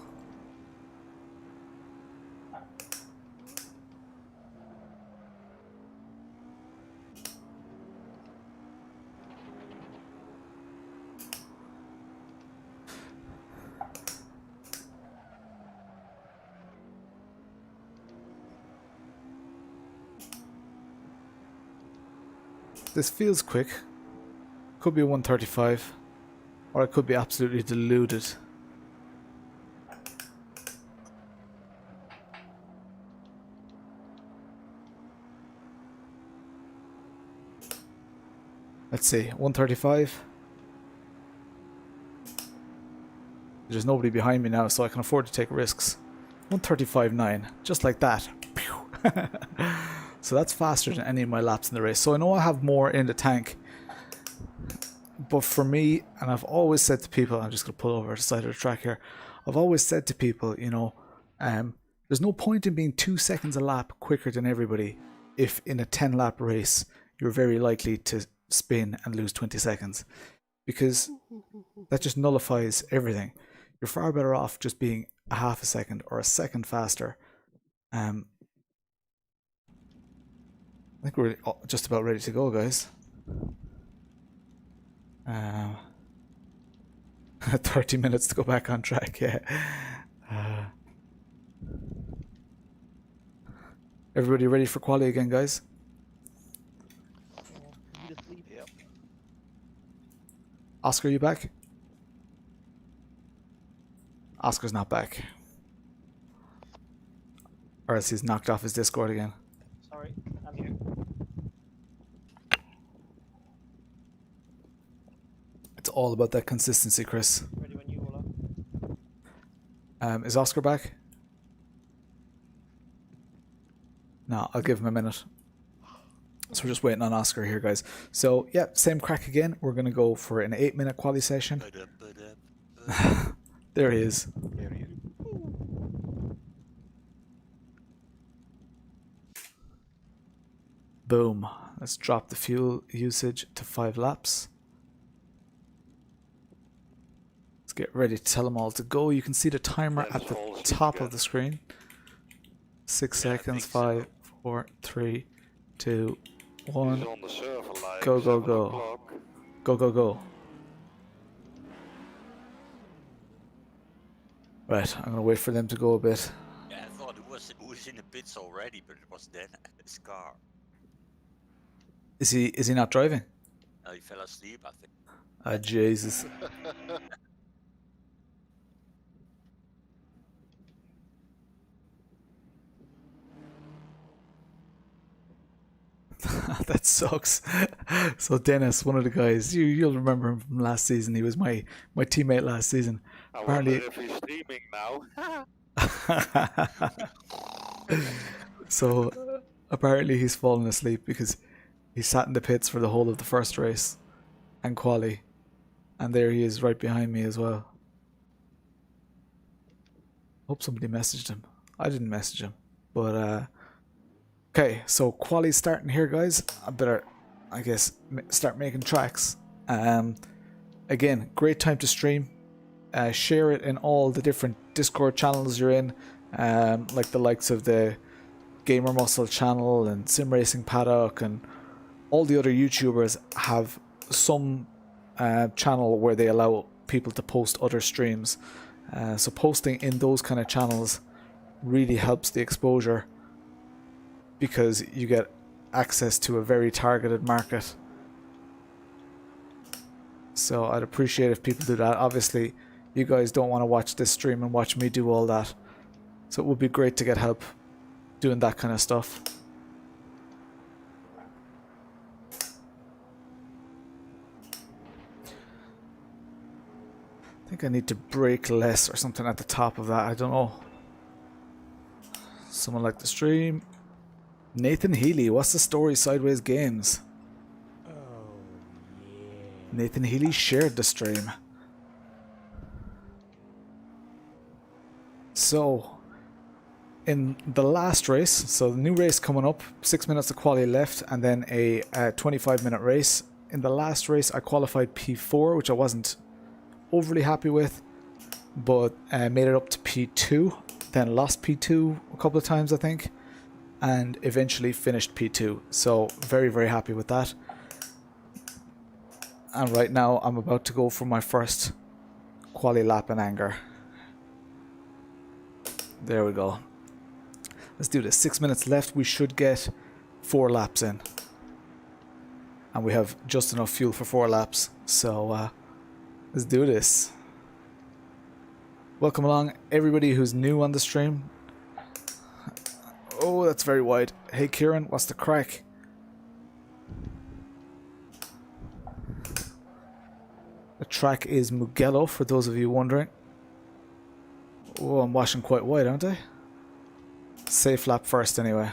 This feels quick. Could be a 135. Or I could be absolutely deluded. Let's see, 135. There's nobody behind me now, so I can afford to take risks. 135.9, just like that. So that's faster than any of my laps in the race. So I know I have more in the tank. But for me, and I've always said to people, I'm just going to pull over to the side of the track here. I've always said to people, you know, there's no point in being 2 seconds a lap quicker than everybody if in a 10 lap race you're very likely to spin and lose 20 seconds. because that just nullifies everything. You're far better off just being a half a second or a second faster. I think we're just about ready to go, guys. 30 minutes to go back on track, yeah. Everybody ready for quali again, guys? Need to sleep. Yep. Oscar, you back? Oscar's not back. Or else he's knocked off his Discord again. Sorry, I'm here. It's all about that consistency, Chris. Ready when you all are. Is Oscar back? No, I'll give him a minute. So we're just waiting on Oscar here, guys. So, yeah, same crack again. We're going to go for an 8-minute quali session. There he is. Here he is. Boom. Let's drop the fuel usage to 5 laps. Let's get ready to tell them all to go. You can see the timer at the top of the screen. 6 seconds, 5, 4, 3, 2, 1. He's on the server like Go, go, 7 go. o'clock. Go, go, go. Right, I'm going to wait for them to go a bit. Yeah, I thought it was in the pits already, but it was then his car. Is he not driving? He fell asleep, I think. Ah, Jesus. That sucks. So Dennis, one of the guys, you'll remember him from last season. He was my teammate last season. I Apparently, wonder if he's streaming now. so apparently he's fallen asleep because he sat in the pits for the whole of the first race and quali, and there he is right behind me as well. Hope somebody messaged him. I didn't message him, but okay, so quali's starting here, guys. I better, I guess, start making tracks. Again, great time to stream. Share it in all the different Discord channels you're in, like the likes of the Gamer Muscle channel and Sim Racing Paddock, and all the other YouTubers have some channel where they allow people to post other streams. So posting in those kind of channels really helps the exposure, because you get access to a very targeted market. So I'd appreciate if people do that. Obviously, you guys don't want to watch this stream and watch me do all that. So it would be great to get help doing that kind of stuff. I think I need to brake less or something at the top of that. I don't know. Someone like the stream. Nathan Healy, what's the story, Sideways Games? Oh, yeah. Nathan Healy shared the stream. So, in the last race, so the new race coming up, 6 minutes of quali left, and then a 25-minute race. In the last race, I qualified P4, which I wasn't overly happy with, but made it up to P2, then lost P2 a couple of times, I think, and eventually finished P2. So very, very happy with that. And right now I'm about to go for my first quali lap in anger. There we go. Let's do this. 6 minutes left. We should get 4 laps in. And we have just enough fuel for 4 laps. So let's do this. Welcome along everybody who's new on the stream. Oh, that's very wide. Hey Kieran, what's the crack? The track is Mugello, for those of you wondering. Oh, I'm washing quite wide, aren't I? Safe lap first anyway.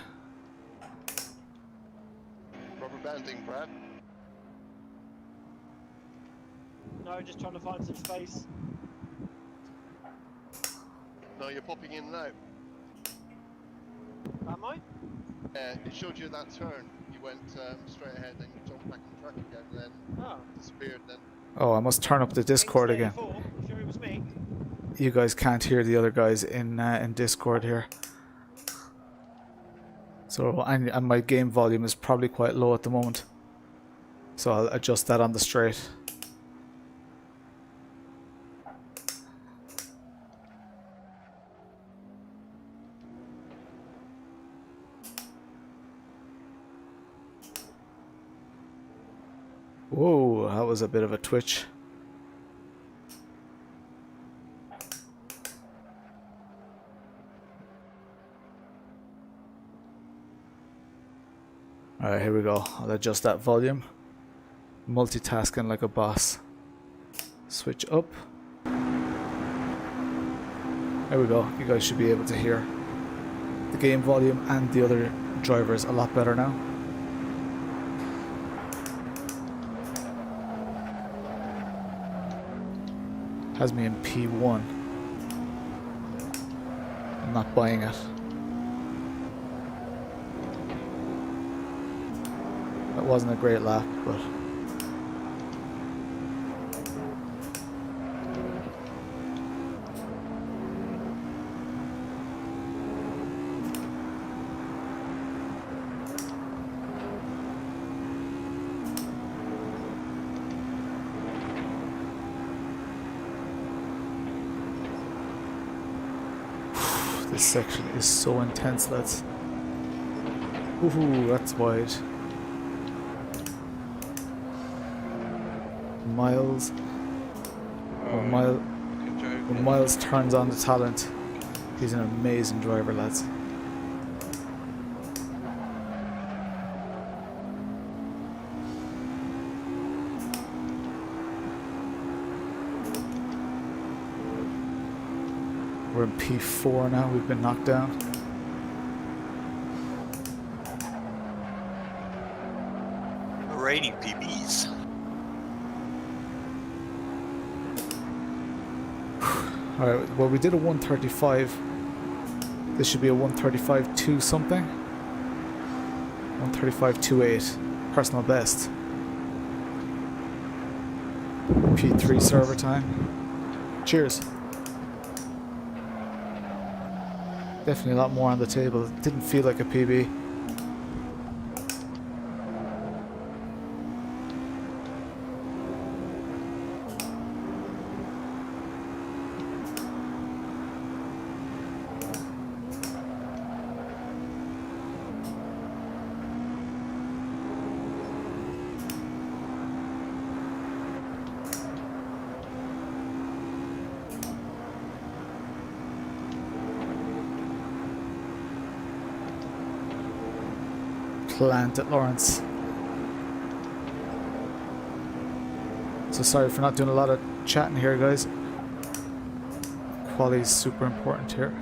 Rubber banding, Brad. No, just trying to find some space. No, you're popping in and out. Am I? Yeah, it showed you that turn. You went straight ahead, then you jumped back on track again, then Oh. disappeared, then. Oh, I must turn up the Discord again. Sure it was me. You guys can't hear the other guys in Discord here. So, and my game volume is probably quite low at the moment. So I'll adjust that on the straight. Whoa, that was a bit of a twitch. Alright, here we go. I'll adjust that volume. Multitasking like a boss. Switch up. There we go. You guys should be able to hear the game volume and the other drivers a lot better now. Has me in P1. I'm not buying it. That wasn't a great lap, but this section is so intense, lads. Ooh, that's wide. Miles. When Miles turns on the talent, he's an amazing driver, lads. We're in P4 now, we've been knocked down. Raining PBs. Alright, well we did a 135. This should be a 135.2 something. 135.28. Personal best. P3 server time. Cheers. Definitely a lot more on the table. It didn't feel like a PB. Plant at Lawrence. So sorry for not doing a lot of chatting here, guys. Quality is super important here.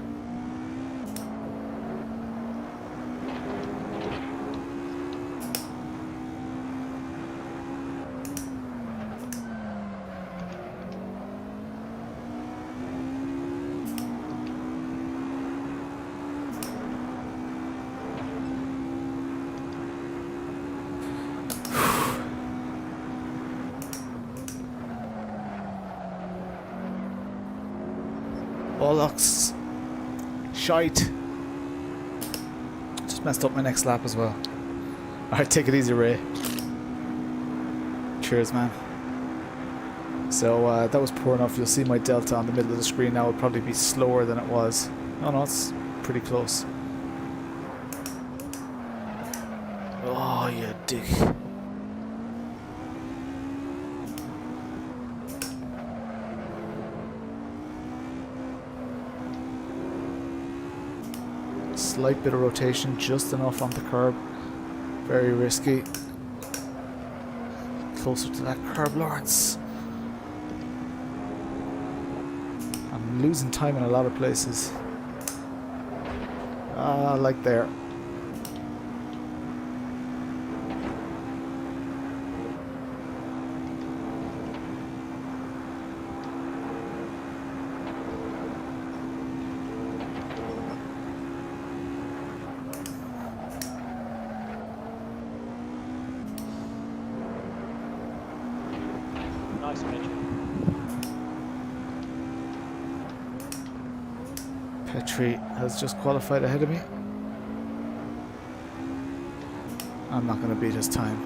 Bollocks. Shite. Just messed up my next lap as well. Alright, take it easy, Ray. Cheers, man. So that was poor enough. You'll see my delta on the middle of the screen now. It'll probably be slower than it was. No, it's pretty close. Oh, you dick. Slight bit of rotation, just enough on the curb. Very risky. Closer to that curb, Lawrence. I'm losing time in a lot of places. Like there. Nice, Petri. Petri has just qualified ahead of me. I'm not going to beat his time.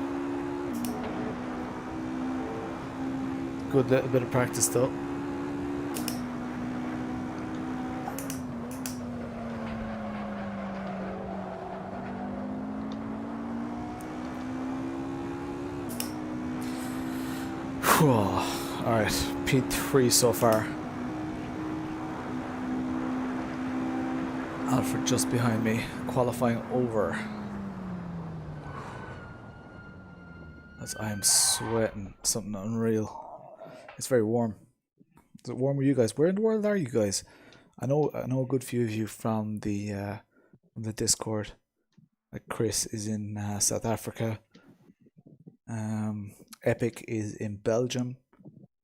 Good little bit of practice though. Alright, P3 so far. Alfred just behind me, qualifying over. As I am sweating something unreal. It's very warm. Is it warm with you guys? Where in the world are you guys? I know a good few of you from the Discord. Like Chris is in South Africa. Epic is in Belgium.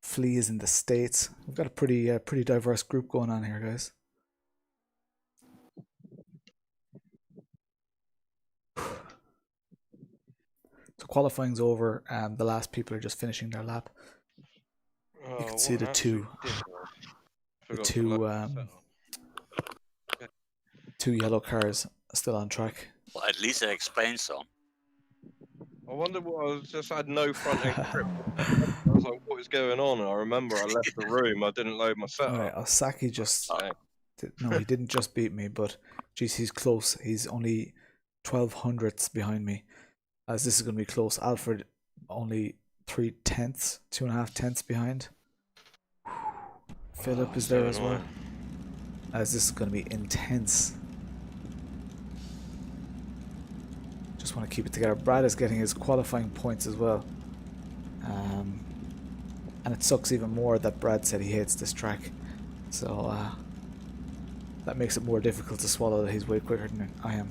Flea is in the States. We've got a pretty diverse group going on here, guys. So qualifying's over. The last people are just finishing their lap. You can see the two yellow cars still on track. Well, at least it explains some. I wonder what I had no front end grip. I was like, what is going on? And I remember I left the room. I didn't load my setup. Alright, Osaki just... No, he didn't just beat me, but geez, he's close. He's only 12 hundredths behind me. As this is going to be close. Alfred only 3 tenths, 2.5 tenths behind. Philip is there as well. As this is going to be intense. Just want to keep it together. Brad is getting his qualifying points as well. And it sucks even more that Brad said he hates this track. So that makes it more difficult to swallow that he's way quicker than I am.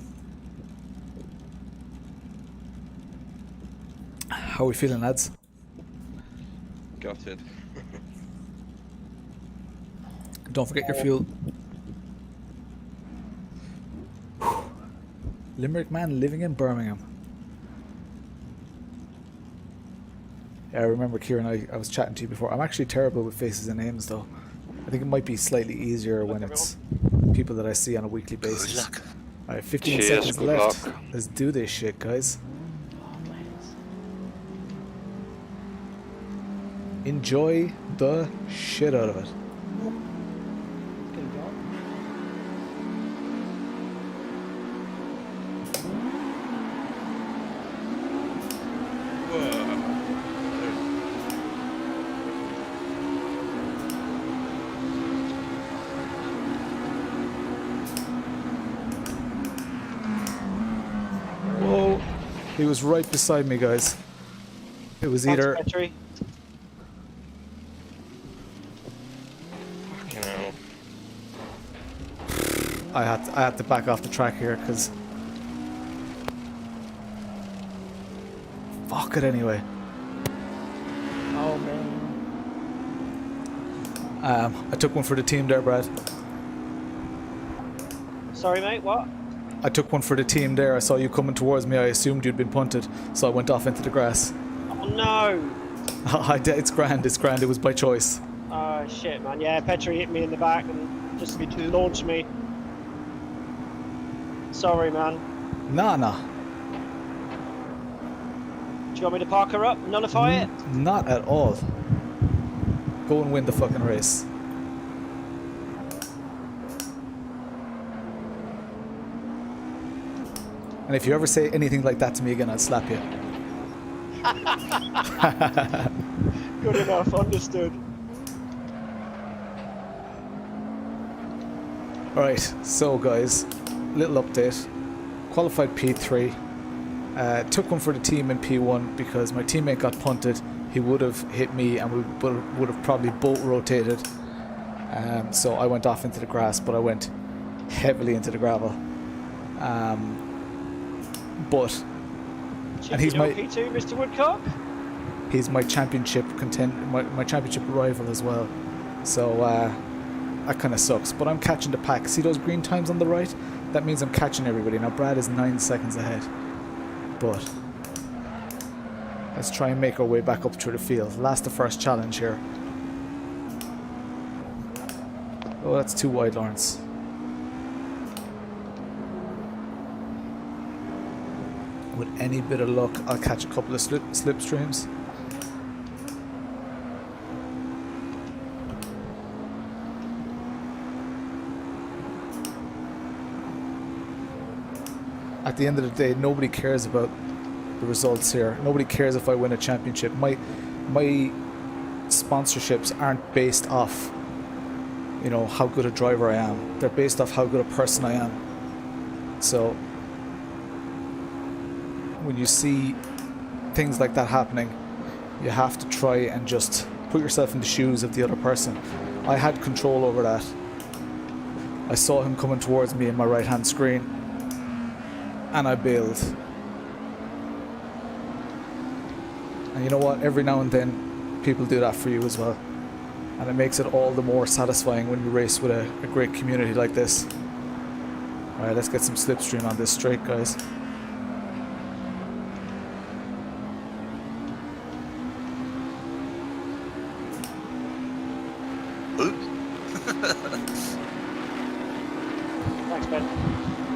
How are we feeling, lads? Gutted. Don't forget your fuel. Limerick man living in Birmingham. Yeah, I remember Kieran, I was chatting to you before. I'm actually terrible with faces and names though. I think it might be slightly easier when it's people that I see on a weekly basis. Alright, 15 seconds left. Let's do this shit, guys. Enjoy the shit out of it. Whoa, he was right beside me, guys. It was either... I had to back off the track here because fuck it anyway. Oh man. I took one for the team there, Brad. Sorry, mate. What? I took one for the team there. I saw you coming towards me. I assumed you'd been punted, so I went off into the grass. Oh no. It's grand. It's grand. It was by choice. Oh shit, man. Yeah, Petri hit me in the back and just launched me. Sorry, man. Nah. Do you want me to park her up? Nullify it? Not at all. Go and win the fucking race. And if you ever say anything like that to me again, I'll slap you. Good enough, understood. Alright, so guys, little update. Qualified P3. Took one for the team in P1 because my teammate got punted. He would have hit me and we would have probably both rotated. So I went off into the grass, but I went heavily into the gravel. And he's my P2, Mr. Woodcock. He's my championship my championship rival as well. So that kind of sucks. But I'm catching the pack. See those green times on the right? That means I'm catching everybody. Now Brad is 9 seconds ahead. But Let's try and make our way back up through the field. Last the first challenge here. Oh, that's too wide, Lawrence. With any bit of luck, I'll catch a couple of slipstreams. At the end of the day, nobody cares about the results here. Nobody cares if I win a championship. My sponsorships aren't based off, you know, how good a driver I am. They're based off how good a person I am. So when you see things like that happening, you have to try and just put yourself in the shoes of the other person. I had control over that. I saw him coming towards me in my right hand screen and I bailed. And you know what, every now and then people do that for you as well, and it makes it all the more satisfying when you race with a great community like this. Alright, let's get some slipstream on this straight, guys. Thanks, Ben.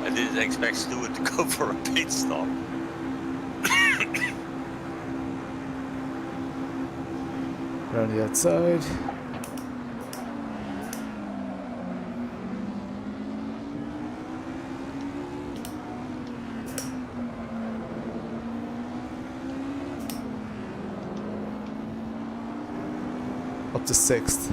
I didn't expect Stuart to go for a pit stop. Around the outside. Up to 6th.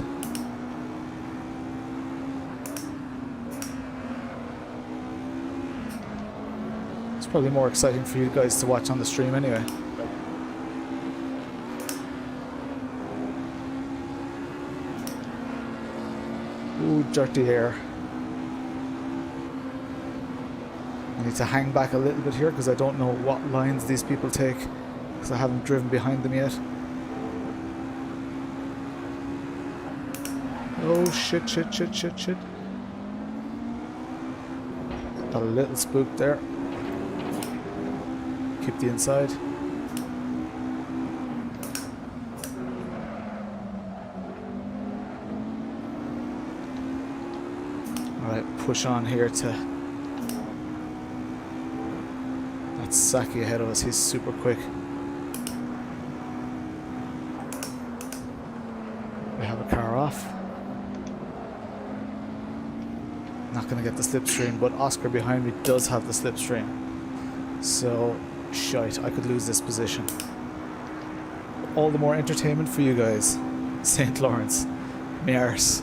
It's probably more exciting for you guys to watch on the stream anyway. Ooh, dirty hair. I need to hang back a little bit here because I don't know what lines these people take because I haven't driven behind them yet. Oh shit, shit, shit, shit, shit. Got a little spook there. Keep the inside. Alright, push on here to... That's Saki ahead of us, he's super quick. We have a car off. Not going to get the slipstream, but Oscar behind me does have the slipstream. So, shite, I could lose this position. All the more entertainment for you guys. St. Lawrence. Me arse.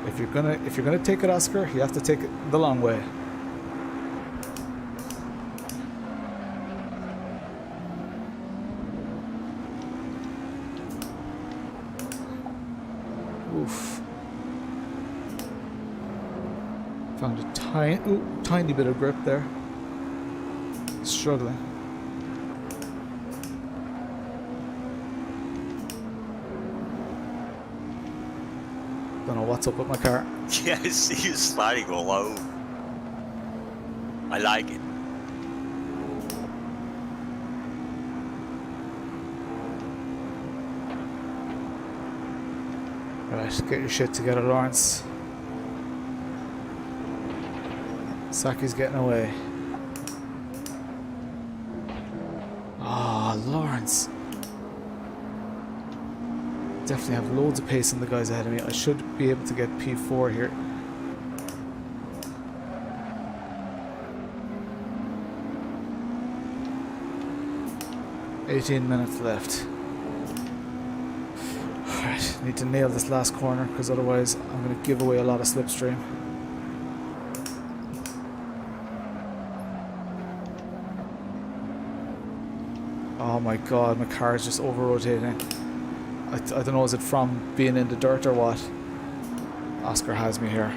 If you're gonna take it, Oscar, you have to take it the long way. Oof. Found a tiny bit of grip there. Struggling. Don't know what's up with my car. Yeah, I see you sliding all over. I like it. Right, get your shit together, Lawrence. Saki's getting away. Ah, oh, Lawrence. Definitely have loads of pace on the guys ahead of me. I should be able to get P4 here. $18 minutes left. Alright, need to nail this last corner because otherwise I'm going to give away a lot of slipstream. Oh my god, my car is just over-rotating. I don't know, is it from being in the dirt or what? Oscar has me here.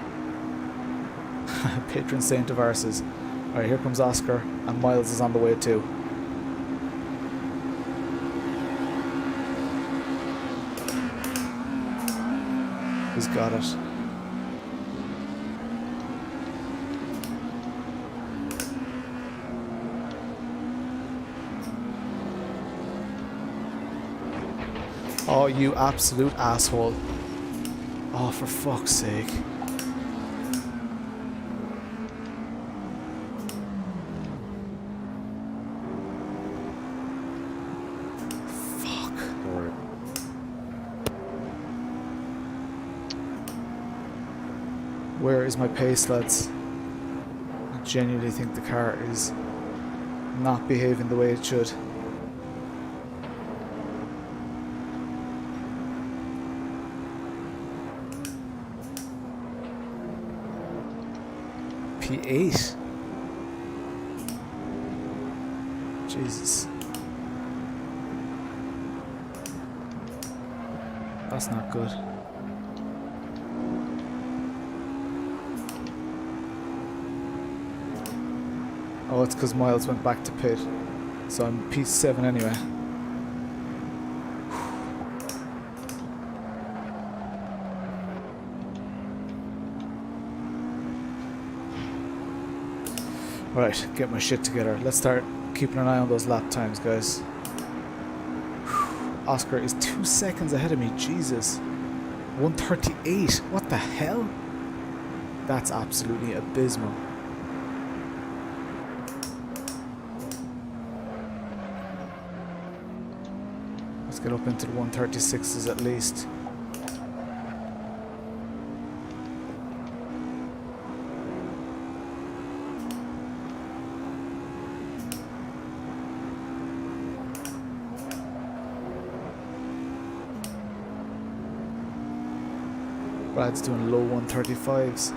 Patron saint of arses. Alright, here comes Oscar, and Miles is on the way too. He's got it. Oh, you absolute asshole. Oh, for fuck's sake. Fuck. Where is my pace, lads? I genuinely think the car is not behaving the way it should. P8. Jesus. That's not good. Oh, it's because Miles went back to pit. So I'm P7 anyway. Right, get my shit together. Let's start keeping an eye on those lap times, guys. Oscar is 2 seconds ahead of me. Jesus. 1:38. What the hell? That's absolutely abysmal. Let's get up into the 1:36s at least. Brad's doing low 135s.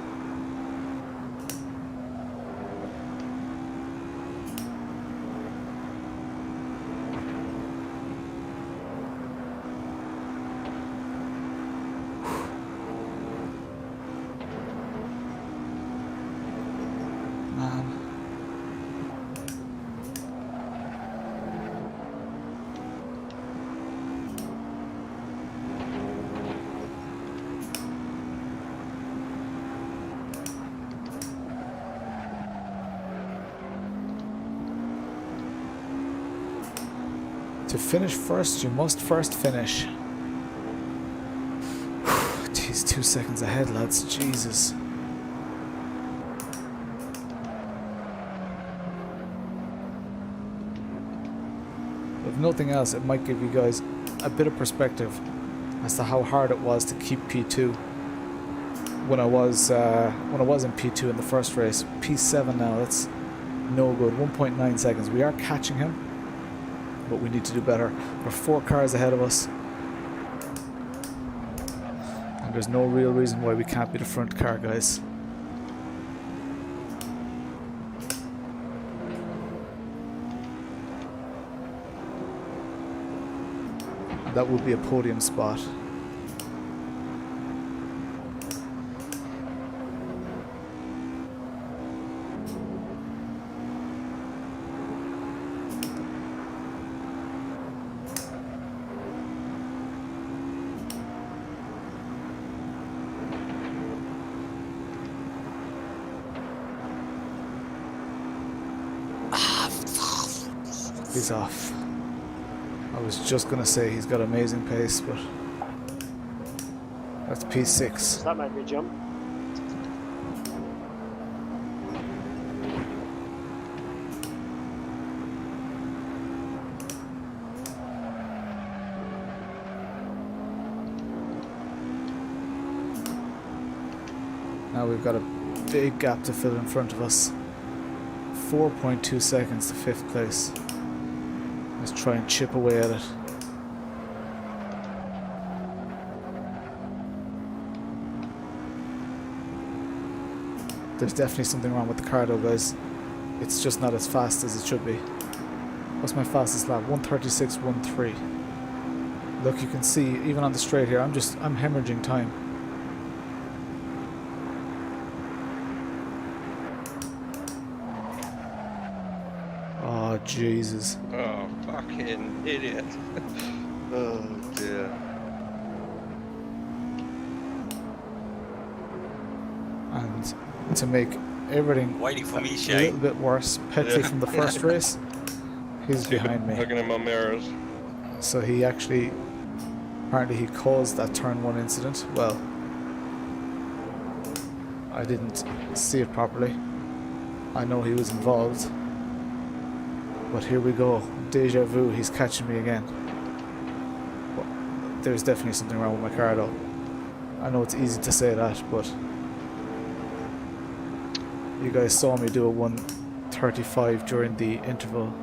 To finish first, you must first finish. Jeez, 2 seconds ahead, lads. Jesus. If nothing else, it might give you guys a bit of perspective as to how hard it was to keep P2 when I was in P2 in the first race. P7 now. That's no good. 1.9 seconds. We are catching him, but we need to do better. There are 4 cars ahead of us, and there's no real reason why we can't be the front car, guys. And that would be a podium spot. He's off. I was just gonna say he's got amazing pace, but that's P6. That made me jump. Now we've got a big gap to fill in front of us. 4.2 seconds to 5th place. Let's try and chip away at it. There's definitely something wrong with the car though, guys. It's just not as fast as it should be. What's my fastest lap? 1:36.13. Look, you can see even on the straight here, I'm hemorrhaging time. Oh Jesus. Oh, fucking idiot. Oh dear. And to make everything Waiting for me, a Shay. little bit worse, Petty from the first race, he's behind me. Looking at my mirrors. So he actually Apparently he caused that turn 1 incident. Well, I didn't see it properly. I know he was involved. But here we go. Deja vu, he's catching me again. Well, there's definitely something wrong with my car though. I know it's easy to say that, but you guys saw me do a 1:35 during the interval.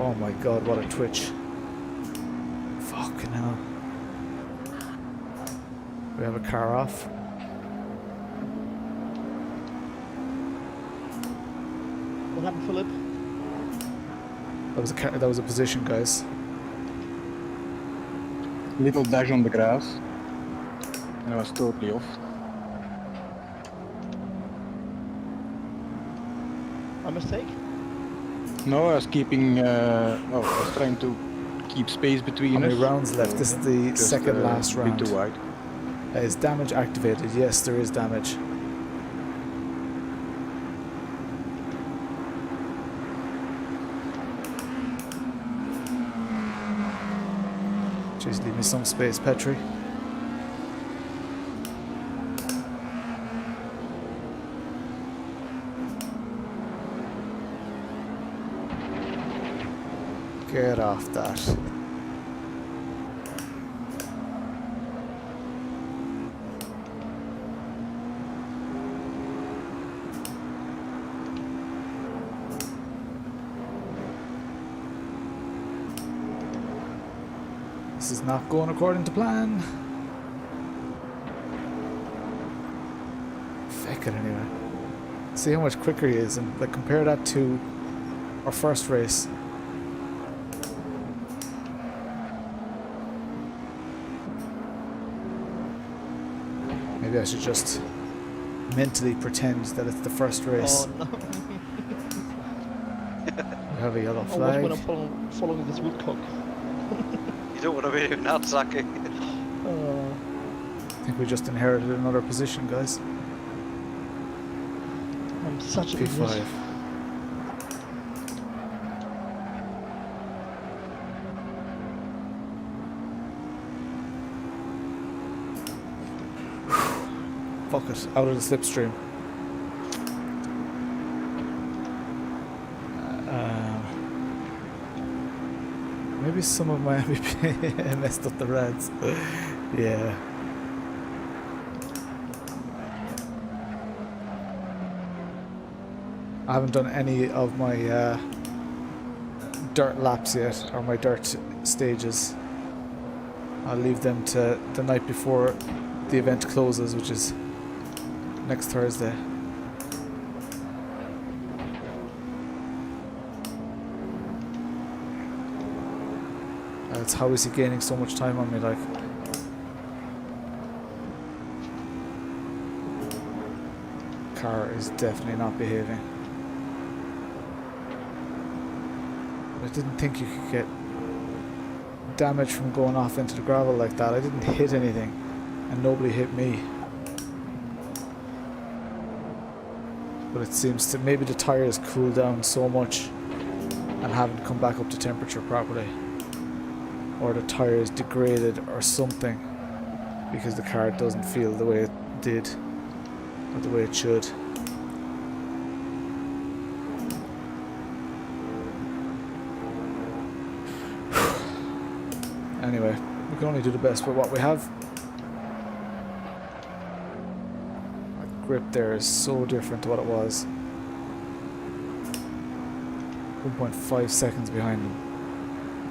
Oh my god, what a twitch. Fucking hell. We have a car off. What happened, Philip? That was a position, guys. Little dash on the grass, and I was totally off. A mistake? No, I was keeping. I was trying to keep space between How us. many rounds left? This is the Just, second last a round. bit too wide. Is damage activated? Yes, there is damage. Jeez, leave me some space, Petri. Get off that. This is not going according to plan. Feck it anyway. See how much quicker he is, and like compare that to our first race. Maybe I should just mentally pretend that it's the first race. Oh no. We have a yellow Oh, flag. when I'm following this woodcock. You don't want to be doing that, Zaki. I think we just inherited another position, guys. I'm such a P5. idiot. Fuck it, out of the slipstream. Maybe some of my MVP messed up the reds. Yeah. I haven't done any of my dirt laps yet, or my dirt stages. I'll leave them to the night before the event closes, which is next Thursday. That's how is he gaining so much time on me, like? Car is definitely not behaving. I didn't think you could get damage from going off into the gravel like that. I didn't hit anything, and nobody hit me. But it seems to maybe the tires cooled down so much and haven't come back up to temperature properly, or the tires degraded or something, because the car doesn't feel the way it did or the way it should. Anyway, we can only do the best with what we have. My grip there is so different to what it was. 1.5 seconds behind him.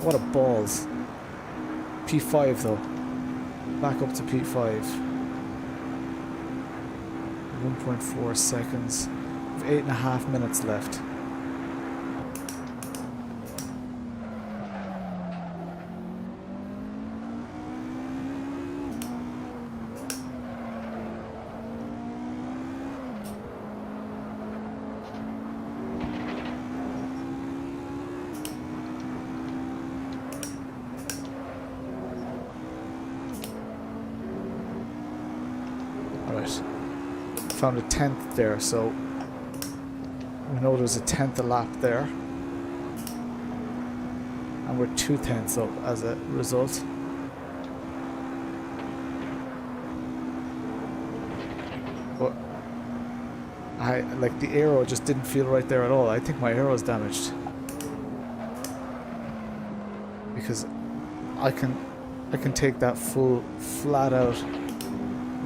What a balls. P5 though. Back up to P5. 1.4 seconds. We have 8.5 minutes left. Found a 10th there, so we know there's a 10th a lap there. and we're 2/10 up as a result. But like the aero just didn't feel right there at all. I think my aero is damaged because I can take that full flat out.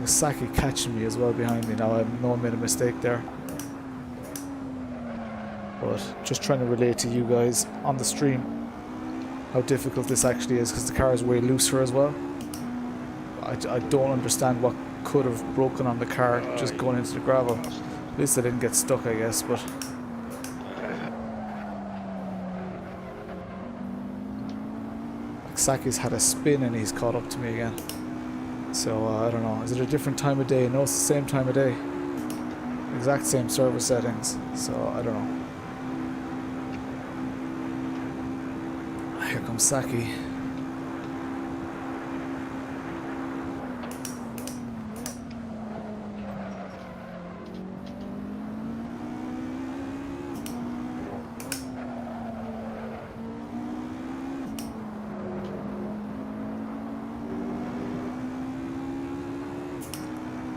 Saki catching me as well behind me now. I know I made a mistake there. But just trying to relate to you guys on the stream how difficult this actually is because the car is way looser as well. I don't understand what could have broken on the car just going into the gravel. At least I didn't get stuck, I guess, but Saki's had a spin and he's caught up to me again. So I don't know, is it a different time of day? No, it's the same time of day. Exact same server settings, so I don't know. Here comes Saki.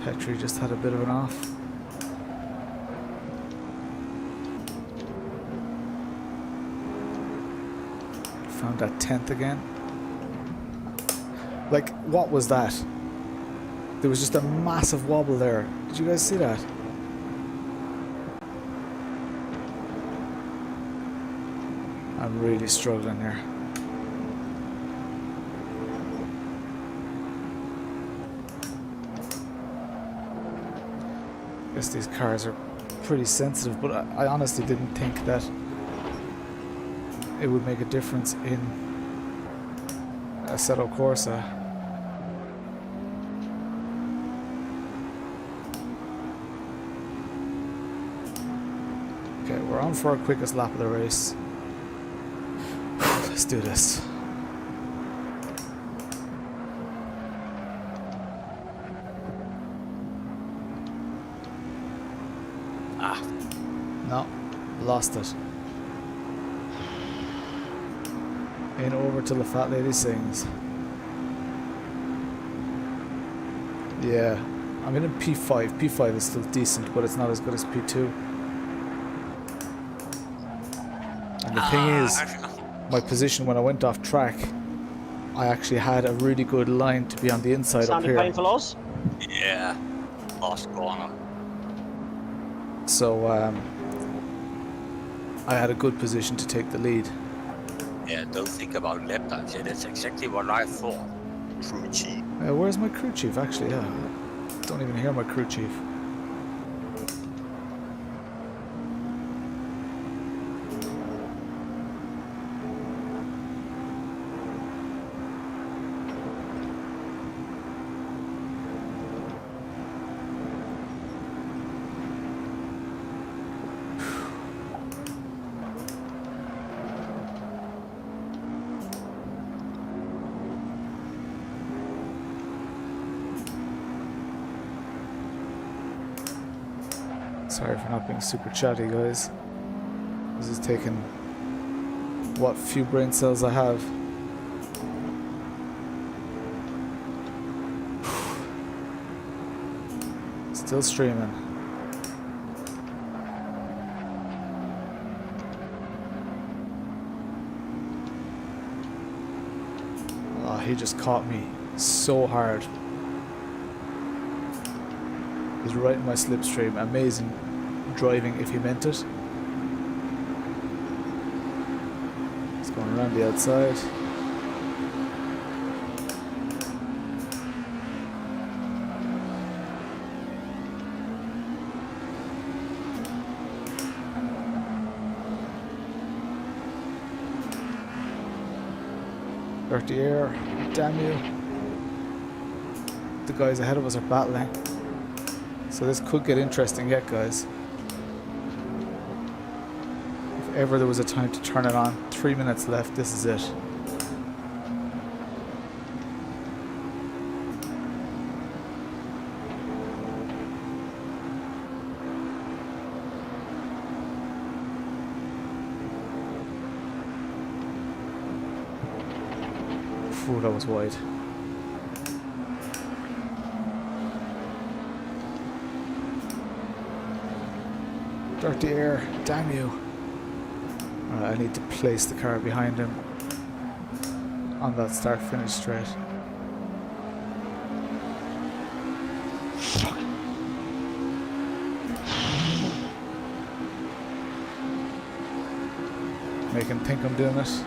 Petri just had a bit of an off. Found that 10th again. Like, what was that? There was just a massive wobble there. Did you guys see that? I'm really struggling here. I guess these cars are pretty sensitive, but I honestly didn't think that it would make a difference in Assetto Corsa. Okay, we're on for our quickest lap of the race. Let's do this. No, lost it. In over till the fat lady sings. Yeah, I'm in a P5. P5 is still decent, but it's not as good as P2. And the thing is, my position when I went off track, I actually had a really good line to be on the inside up here. Painful, us? Yeah, last corner. So I had a good position to take the lead. Yeah, don't think about lap times. Yeah, that's exactly what I thought. Crew chief. Where's my crew chief? Actually, yeah. Don't even hear my crew chief. Sorry for not being super chatty, guys. This is taking what few brain cells I have. Still streaming. Oh, he just caught me so hard. He's right in my slipstream. Amazing driving if he meant it. He's going around the outside. Dirty air, damn you. The guys ahead of us are battling. So this could get interesting yet, guys. If ever there was a time to turn it on, 3 minutes left, this is it. Ooh, that was wide. Dirty air, damn you. Alright, I need to place the car behind him on that start-finish straight. Fuck. Make him think I'm doing it.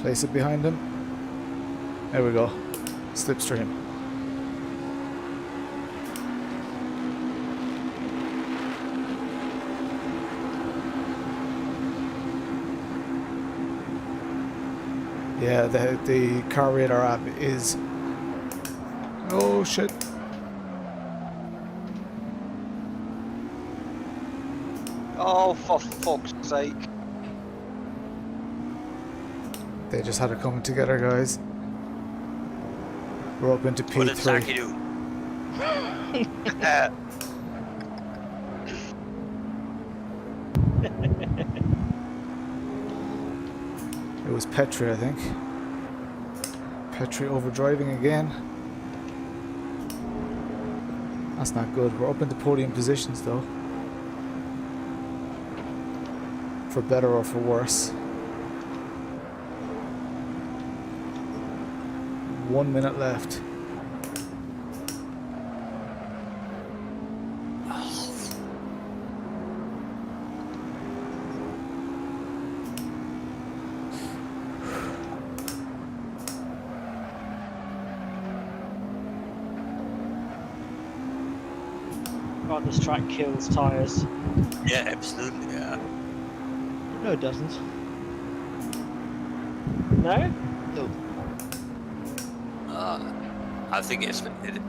Place it behind him. There we go. Slipstream. Yeah, the car radar app is... Oh shit. Oh, for fuck's sake. They just had it coming together, guys. We're up into P3. What did Saki do? It was Petri, I think. Petri overdriving again. That's not good. We're up into podium positions though. For better or for worse. 1 minute left. God, this track kills tyres. Yeah, absolutely, yeah. No, it doesn't. No? No. I think it's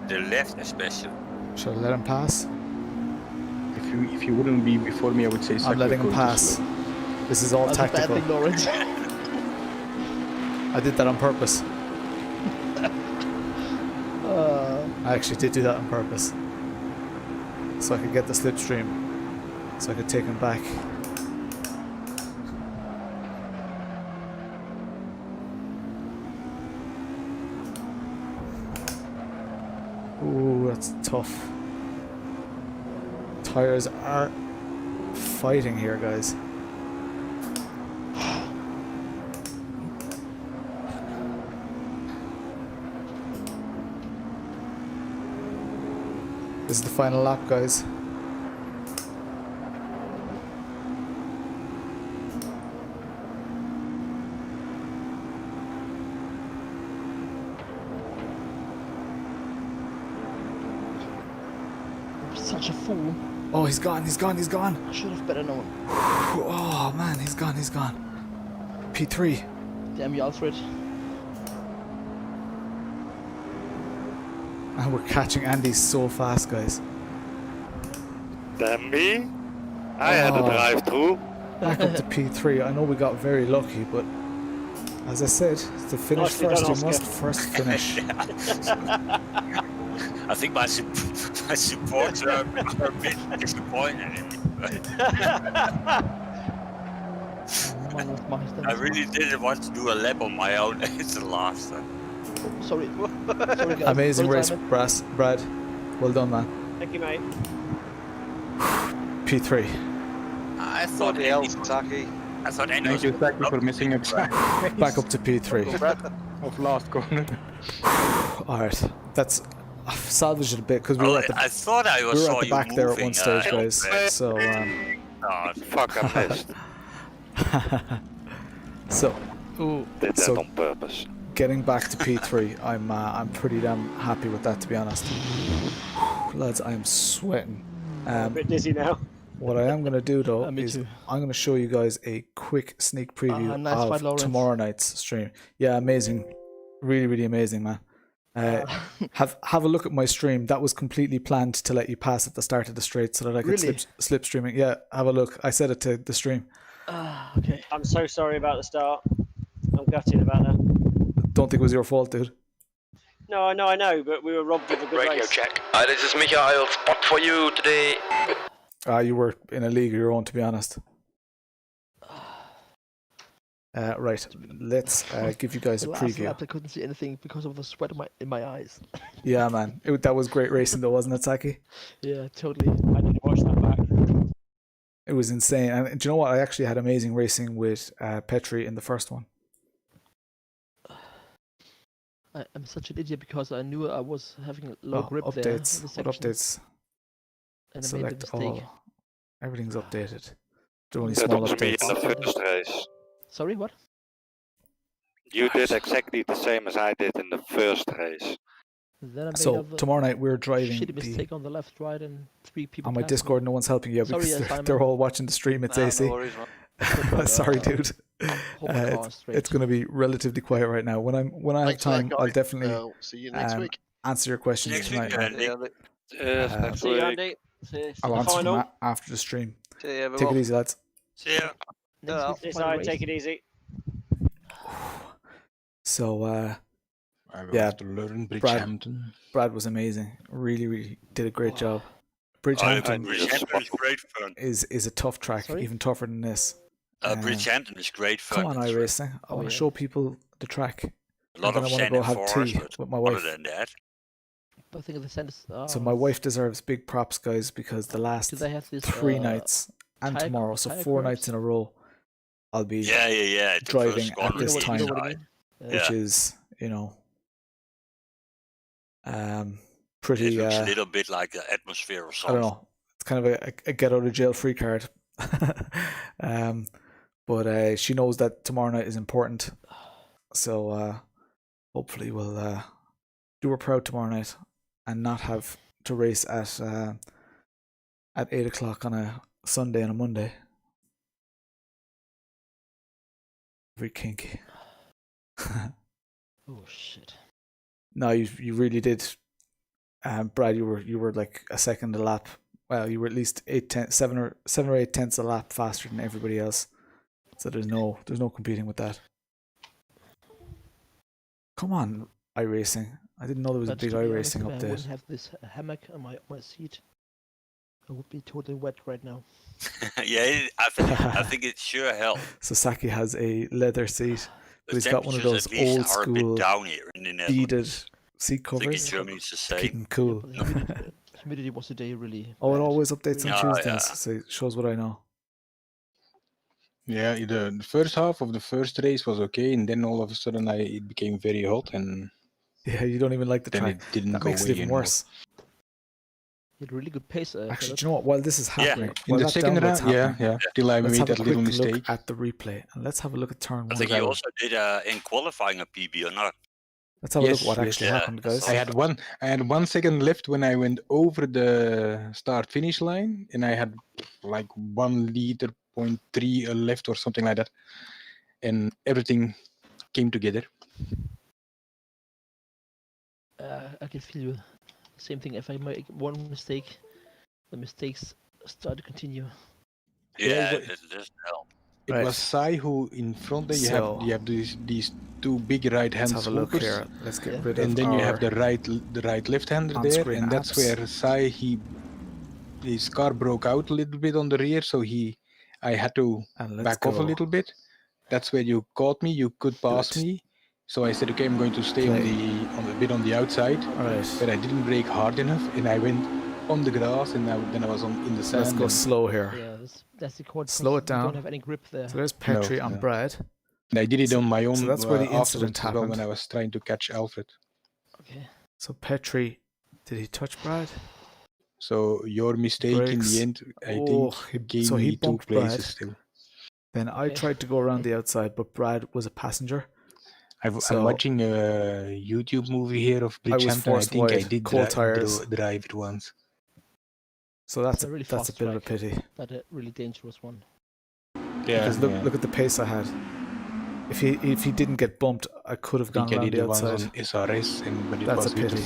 the left especially. Should I let him pass? If you wouldn't be before me, I would say. I'm letting him pass. This is all That's a bad tactical. thing, Lawrence. I did that on purpose. I actually did do that on purpose. So I could get the slipstream. So I could take him back. Ooh, that's tough. Tires are fighting here, guys. This is the final lap, guys. Such a fool. Oh, he's gone, he's gone, he's gone. I should have better known. Oh man, he's gone, he's gone. P3. Damn you, Alfred. And we're catching Andy so fast, guys. Damn me. I had a drive-through. Back up to P3. I know we got very lucky, but as I said, to finish Nicely first, done, you must first finish. I think my supporters are a bit disappointed in me. I really didn't want to do a lap on my own. It's the last time. Sorry. Sorry guys. Amazing Sorry, race, Simon. Brad. Well done, man. Thank you, mate. P3. I thought the hell, Saki. I thought Andy Thank you, Zaki, for missing a track Back up to P3. of last corner. Alright, that's salvaged a bit because we were at the, I thought I we were saw at the you back there at one moving, stage, guys. Erick. So, Fuck, I missed. so Did that So- on purpose. getting back to P3, I'm pretty damn happy with that, to be honest. Lads, I am sweating. I'm a bit dizzy now. What I am going to do though Me is too. I'm going to show you guys a quick sneak preview Nice fight, of Lawrence. tomorrow night's stream. Yeah, amazing, really amazing, man. Have a look at my stream. That was completely planned to let you pass at the start of the straight so that I could Really? slip streaming. Yeah, have a look. I said it to the stream. Okay. I'm so sorry about the start. I'm gutted about that. Don't think it was your fault, dude. No, I know, but we were robbed of a good race. check. Hi, this is Michael. Spot for you today. You were in a league of your own, to be honest. Right, let's give you guys a The last preview. lap I couldn't see anything because of the sweat in my eyes. Yeah, man. That was great racing though, wasn't it, Saki? Yeah, totally. I need to watch that back. It was insane. And do you know what? I actually had amazing racing with Petri in the first one. I'm such an idiot because I knew I was having a low grip updates. there. In the What section, updates? and I made Select a mistake. all. Everything's updated. There are only That small was me in updates. the first race. Sorry, what? You did exactly the same as I did in the first race. Then I made So a tomorrow night we're driving shitty mistake on the left, right, and 3 people on my passed me. Discord. No one's helping you Sorry, because Simon. they're all watching the stream. It's Nah, AC. no worries, man. Sorry, dude. Hold my car straight. It's going to be relatively quiet right now. When I have Thanks for that, time, I'll guys. definitely See you next week. answer your questions Next week, tonight. Andy. Next See you, week. Andy. See you. I'll The answer them final. after the stream. See you, Take it everyone. easy, lads. See ya. Next week's This final side, race. take it easy. So I will Yeah, have to learn Brad. Bridgehampton. Brad was amazing. Really did a great job. Bridgehampton Bridgehampton is great fun. is a tough track, Sorry? even tougher than this. Bridgehampton is great fun. Come on, It's iRacing. I Oh, want to yeah. show people the track. a lot and of then I sand want to go and have forest, tea but with my other wife. than that, I think the sentence. So my wife deserves big props, guys, because the last Do they have this 3 nights and kayak- tomorrow, so kayak 4 ropes? nights in a row, I'll be yeah. The driving first at one this was time. You know what I inside. mean? which Yeah. is, It pretty. looks a little bit like the atmosphere or I something. don't know. It's kind of a get out of jail free card. But she knows that tomorrow night is important, so hopefully we'll do her proud tomorrow night and not have to race at 8 o'clock on a Sunday and a Monday. Very kinky. Oh shit. No, you really did, Brad. You were like a second a lap. Well, you were at least 7 or 8 tenths a lap faster than everybody else. So there's no competing with that. Come on, iRacing. I didn't know there was a But big to be honest, iRacing if I wouldn't update. have this hammock on my seat, I would be totally wet right now. Yeah, I think it sure helped. So Saki has a leather seat, but The he's got one of temperatures those at least old are a bit school down here in the Netherlands. beaded seat I think in covers. Germany it's the Keep same. him cool. But the humidity was today really. Oh, it bad. always updates on Yeah, Tuesdays, yeah. so it shows what I know. Yeah, the first half of the first race was okay, and then all of a sudden it became very hot, and Yeah, you don't even like the then track. it didn't That go makes it away even anymore. worse. You had really good pace. Actually, Philip. do you know what? While this is Yeah. happening, In while the that second download's round, happening, yeah, till I let's made have a that quick little look mistake. at the replay, and let's have a look at turn I one. think you also did in qualifying a PB or not. Let's have a look Yes, at what yes. actually Yeah, happened, guys. I had 1 second left when I went over the start finish line, and I had like 1.3 liter left or something like that, and everything came together. I can feel you. Same thing. If I make one mistake, the mistakes start to continue. Yeah, but- it doesn't help. It Right. was Sai who in front there. So- You have these two big right hand Let's have a look swoopers, here. Let's get Yeah. rid of and then you our... have the right left hander there, on-screen and that's apps. where Sai his car broke out a little bit on the rear, so I had to and let's back off a go. little bit. That's where you caught me. You could pass it. me, so I said, okay, I'm going to stay Play. on a bit on the outside, All right. but I didn't brake hard enough, and I went on the grass, and then I was in the sand. Let's go and- slow here. Yeah, that's the consequence. Slow it You down. don't have any grip there. So there's Petri No, on no. Brad. and I did it on my own. so that's where the afterwards incident as well, when happened. I was trying to catch Alfred. Okay. So Petri, did he touch Brad? So your mistake in Brakes. the end, I Oh, think, gave so he me 2 bumped places Brad. still. Then I Okay. tried to go around the outside, but Brad was a passenger. I'm So- watching a YouTube movie here of I was Bridgehampton. I forced think I wide, did cold tires. drive it once. So that's It's a really that's a fast bit of a track. pity. But a really dangerous one. Yeah, Because look at the pace I had. If he didn't get bumped, I could have I gone think I around did the the ones outside. on SRS, but it That's was a with the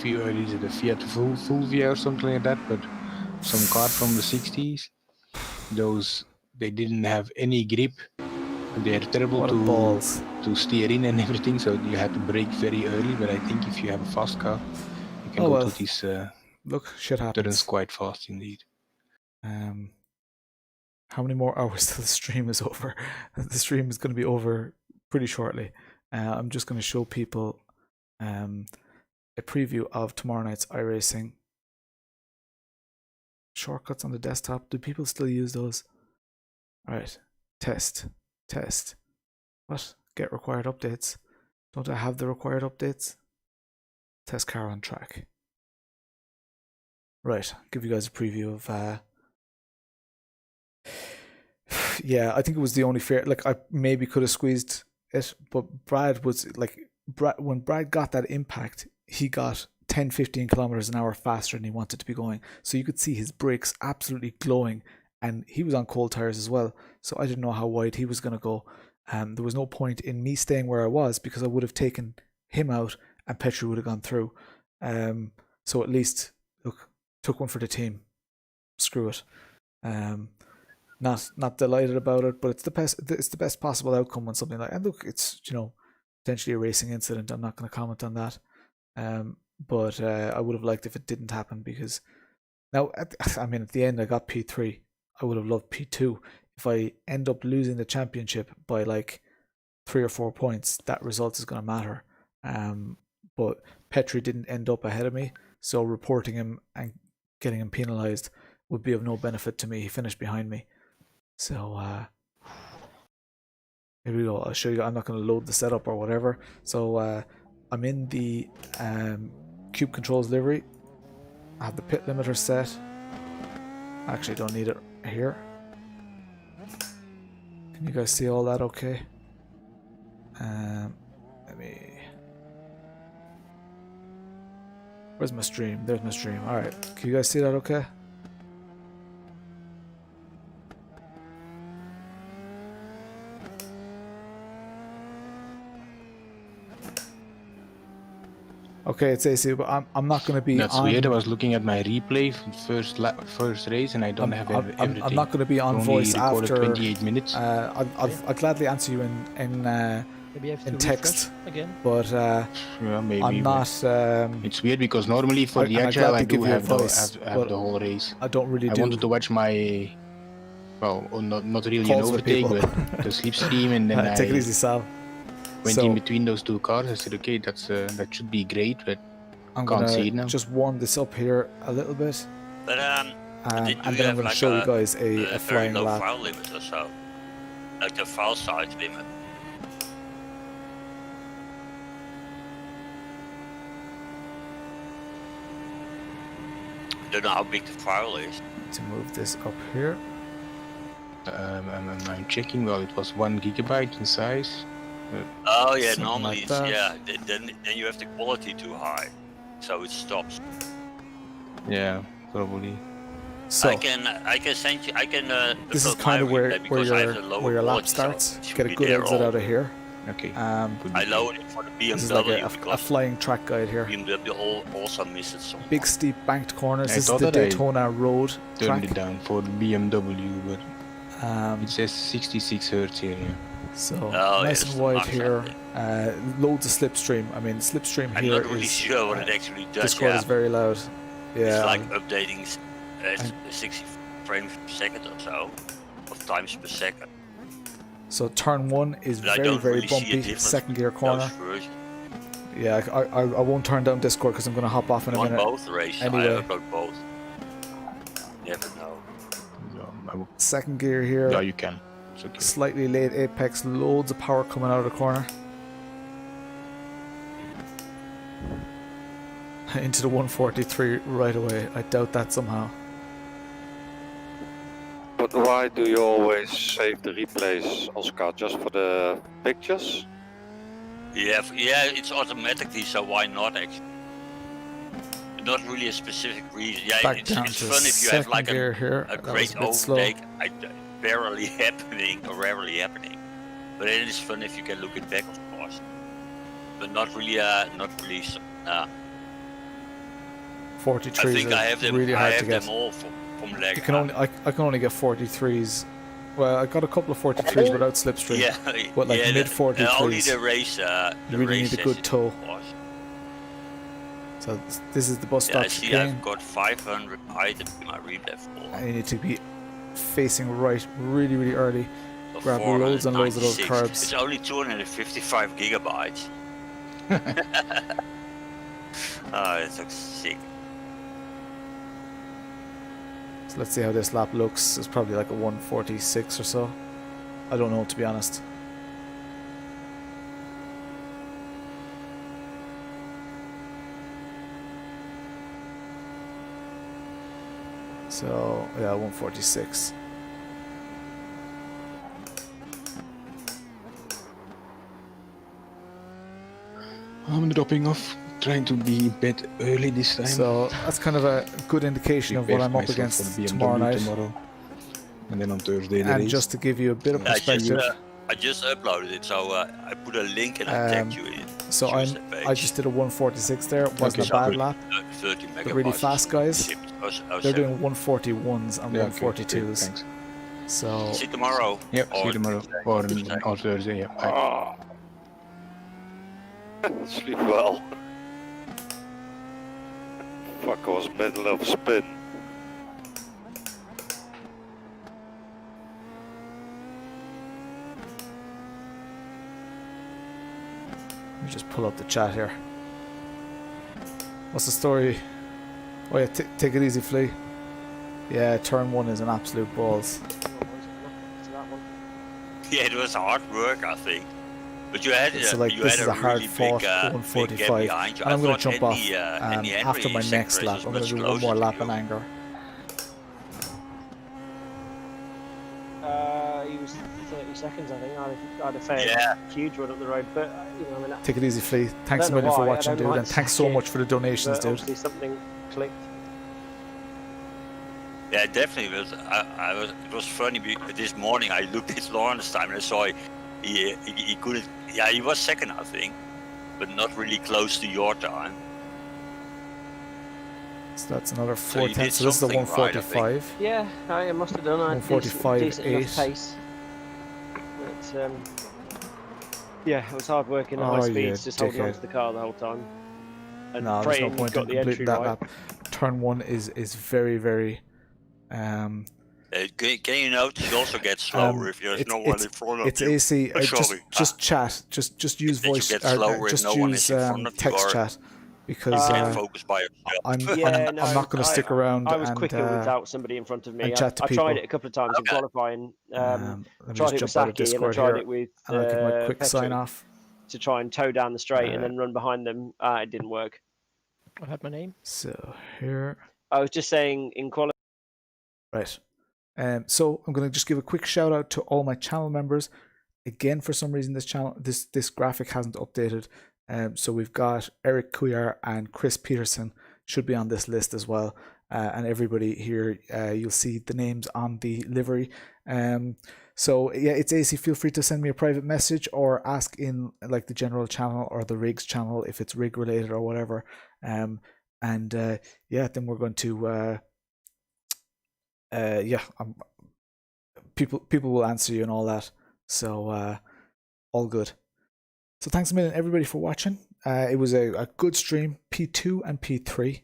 pity. is it a Fiat Fulvia or something like that, but some car from the 60s. They didn't have any grip. They're terrible What a balls. to steer in and everything, so you had to brake very early. But I think if you have a fast car, you can Oh, go well. to these Look, shit turns happens. quite fast indeed. How many more hours till the stream is over? The stream is going to be over pretty shortly. I'm just going to show people a preview of tomorrow night's iRacing. Shortcuts on the desktop. Do people still use those? Alright. Test. What? Get required updates. Don't I have the required updates? Test car on track. Right. Give you guys a preview of yeah, I think it was the only fair. Like, I maybe could have squeezed it, but Brad was like, when Brad got that impact, he got 10-15 kilometers an hour faster than he wanted to be going. So you could see his brakes absolutely glowing, and he was on cold tires as well. So I didn't know how wide he was going to go. There was no point in me staying where I was because I would have taken him out and Petri would have gone through. So at least, look, took one for the team. Screw it. Not delighted about it, but it's the best possible outcome when something like, and look, it's, you know, potentially a racing incident. I'm not going to comment on that. But I would have liked if it didn't happen, because now, at the end I got P3. I would have loved P2. If I end up losing the championship by like 3 or 4 points, that result is going to matter. But Petri didn't end up ahead of me, so reporting him and getting him penalised would be of no benefit to me. He finished behind me. So here we go. I'll show you. I'm not going to load the setup or whatever. So I'm in the Cube Controls livery. I have the pit limiter set. Actually, don't need it here. Can you guys see all that okay? Let me... Where's my stream? There's my stream. Alright, can you guys see that okay? Okay, it's AC, but I'm not going to be That's on... weird. I was looking at my replay from first race, and I don't have everything. I'm not going to be on voice after 28 minutes. I'll gladly answer you in Maybe I have to text again. But yeah, maybe. I'm not. It's weird because normally for the Agile I do have the whole race. I don't really. I wanted to watch my, well, not really an overtake, but the slipstream, and then take it easy, Sal. Went in between those two cars. I said, okay, that should be great, but I'm can't see it now. Just warm this up here a little bit. But and then I'm going to show you guys a flying very low lap. foul limit or so, like the foul size limit. I don't know how big the foul is. To move this up here. I'm checking. Well, it was 1 gigabyte in size. Oh yeah, Something normally like it's, that. yeah. Then you have the quality too high, so it stops. Yeah, probably. So I can send you. I can. this is upload kind of my where replay because I have the lower your lap quality, so starts. it should Get a be good there exit all. out of here. Okay. I lowered it for the BMW This is like a because flying track guide here. BMW also missed it some. Big steep banked corners. I This is thought the that I Daytona Road Turned track. it down for the BMW, but Um, it says 66 hertz here. Yeah. so Oh, nice yes, and wide Marc here. said Loads of slipstream. I mean, slipstream I'm here not really is. sure what it actually does. Discord Yeah, is very loud. Yeah. it's like updating 60 frames per second or so, of times per second. So turn 1 is But I very, don't very really see a bumpy. difference Second gear between those corner. versions. Yeah, I won't turn down Discord because I'm going to hop off in a On minute. both races, Anyway. I upload both. Never know. So, Second gear here. yeah, you can. It's okay. Slightly late apex. Loads of power coming out of the corner. Into the 143 right away. I doubt that somehow. But why do you always save the replays, Oscar? Just for the pictures? Yeah, it's automatically, so why not actually? Not really a specific reason. Yeah, Back it's down to fun if you have second like gear here. a That was great a bit slow. overtake. Barely happening or rarely happening. But it is fun if you can look it back, of course. But not really. 43s I think are I have them. really I hard have to get. them all from leg. You can only I can only get 43s. Well, I got a couple of 43s without slipstream. Yeah, But like yeah, mid 43s. only the race. You really need a good toe. So this is the bus Yeah, stop I see chicane. I've got 500 items in my replay for. And you need to be facing right really, really early. So Grab loads and loads of those 496. carbs. It's only 255 gigabytes. Oh, it looks sick. So let's see how this lap looks. It's probably like a 146 or so. I don't know, to be honest. So, yeah, 146. I'm dropping off, trying to be in bed early this time. So that's kind of a good indication of what I'm up against tomorrow night. And then on Thursday the And race. just to give you a bit of perspective, I just uploaded it, so I put a link and I tagged you in. so I just did a 146 there. It wasn't a bad lap. 30 The really fast guys, they're doing 141s and Yeah, 142s. thanks. So See you tomorrow. Yep, see you tomorrow. Or on Thursday, yeah. Bye. Sleep well. Fuck, I was middle of a spin. let me just pull up the chat here. What's the story? Oh yeah, take it easy, Flea. Yeah, turn 1 is an absolute balls. Yeah, it was hard work, I think. But you had, So like you this had is a a hard really fought big, big gap 145, behind you. and I'm going to thought jump off any after my entry next race lap. was I'm going to do much one more closer lap to in you. anger. He was 30 seconds, I think. I'd have fared Yeah. huge run up the road, but you know, I mean, Take it easy, Flea. Thanks a don't know million for why, I watching, don't dude, like and thanks so shit, much for the donations, but dude. obviously something clicked. Yeah, it definitely was. It was funny because this morning I looked at Lauren's time and I saw he couldn't. Yeah, he was second, I think, but not really close to your time. So that's another So you 410. did So this is the something right, I think. 145. Yeah, I must have done. I had 145, decent enough 8. pace. But, yeah, it was hard working at Oh, high you speeds, just holding dickhead. onto the car the whole time. And No, there's no praying point got in the entry completing that right. lap. Turn 1 is very, very. Can you notice you also get slower if there's no one in front of It's you? AC. Sorry. Just chat. Just use That you voice. get Or, slower if just no one is use in front of you, text or chat, because you can't focus by yourself. I'm not going to stick around I was and quicker without somebody in front of me. and chat to I tried people. it a couple of times in qualifying. Let me Tried just it with jump out of Saki and I Discord tried here, it with and I'll give my quick sign Petri off. to try and tow down the straight and then run behind them. It didn't work. I had my name. So here, I was just saying in qualifying. right. So I'm going to just give a quick shout out to all my channel members. Again, for some reason, this graphic hasn't updated. So we've got Erick, Cuyar, and Chris Pietersen should be on this list as well. And everybody here, you'll see the names on the livery. So yeah, it's AC. Feel free to send me a private message or ask in like the general channel or the rigs channel if it's rig related or whatever. Yeah, then we're going to people will answer you and all that. So all good. So thanks a million everybody for watching. It was a good stream, P2 and P3.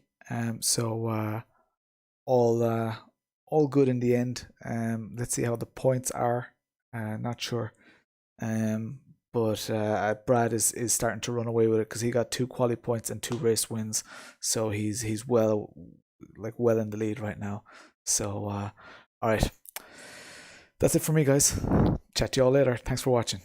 All good in the end. Let's see how the points are. Not sure. But Brad is starting to run away with it because he got 2 quali points and 2 race wins. So he's well in the lead right now. So all right. That's it for me, guys. Chat to you all later. Thanks for watching.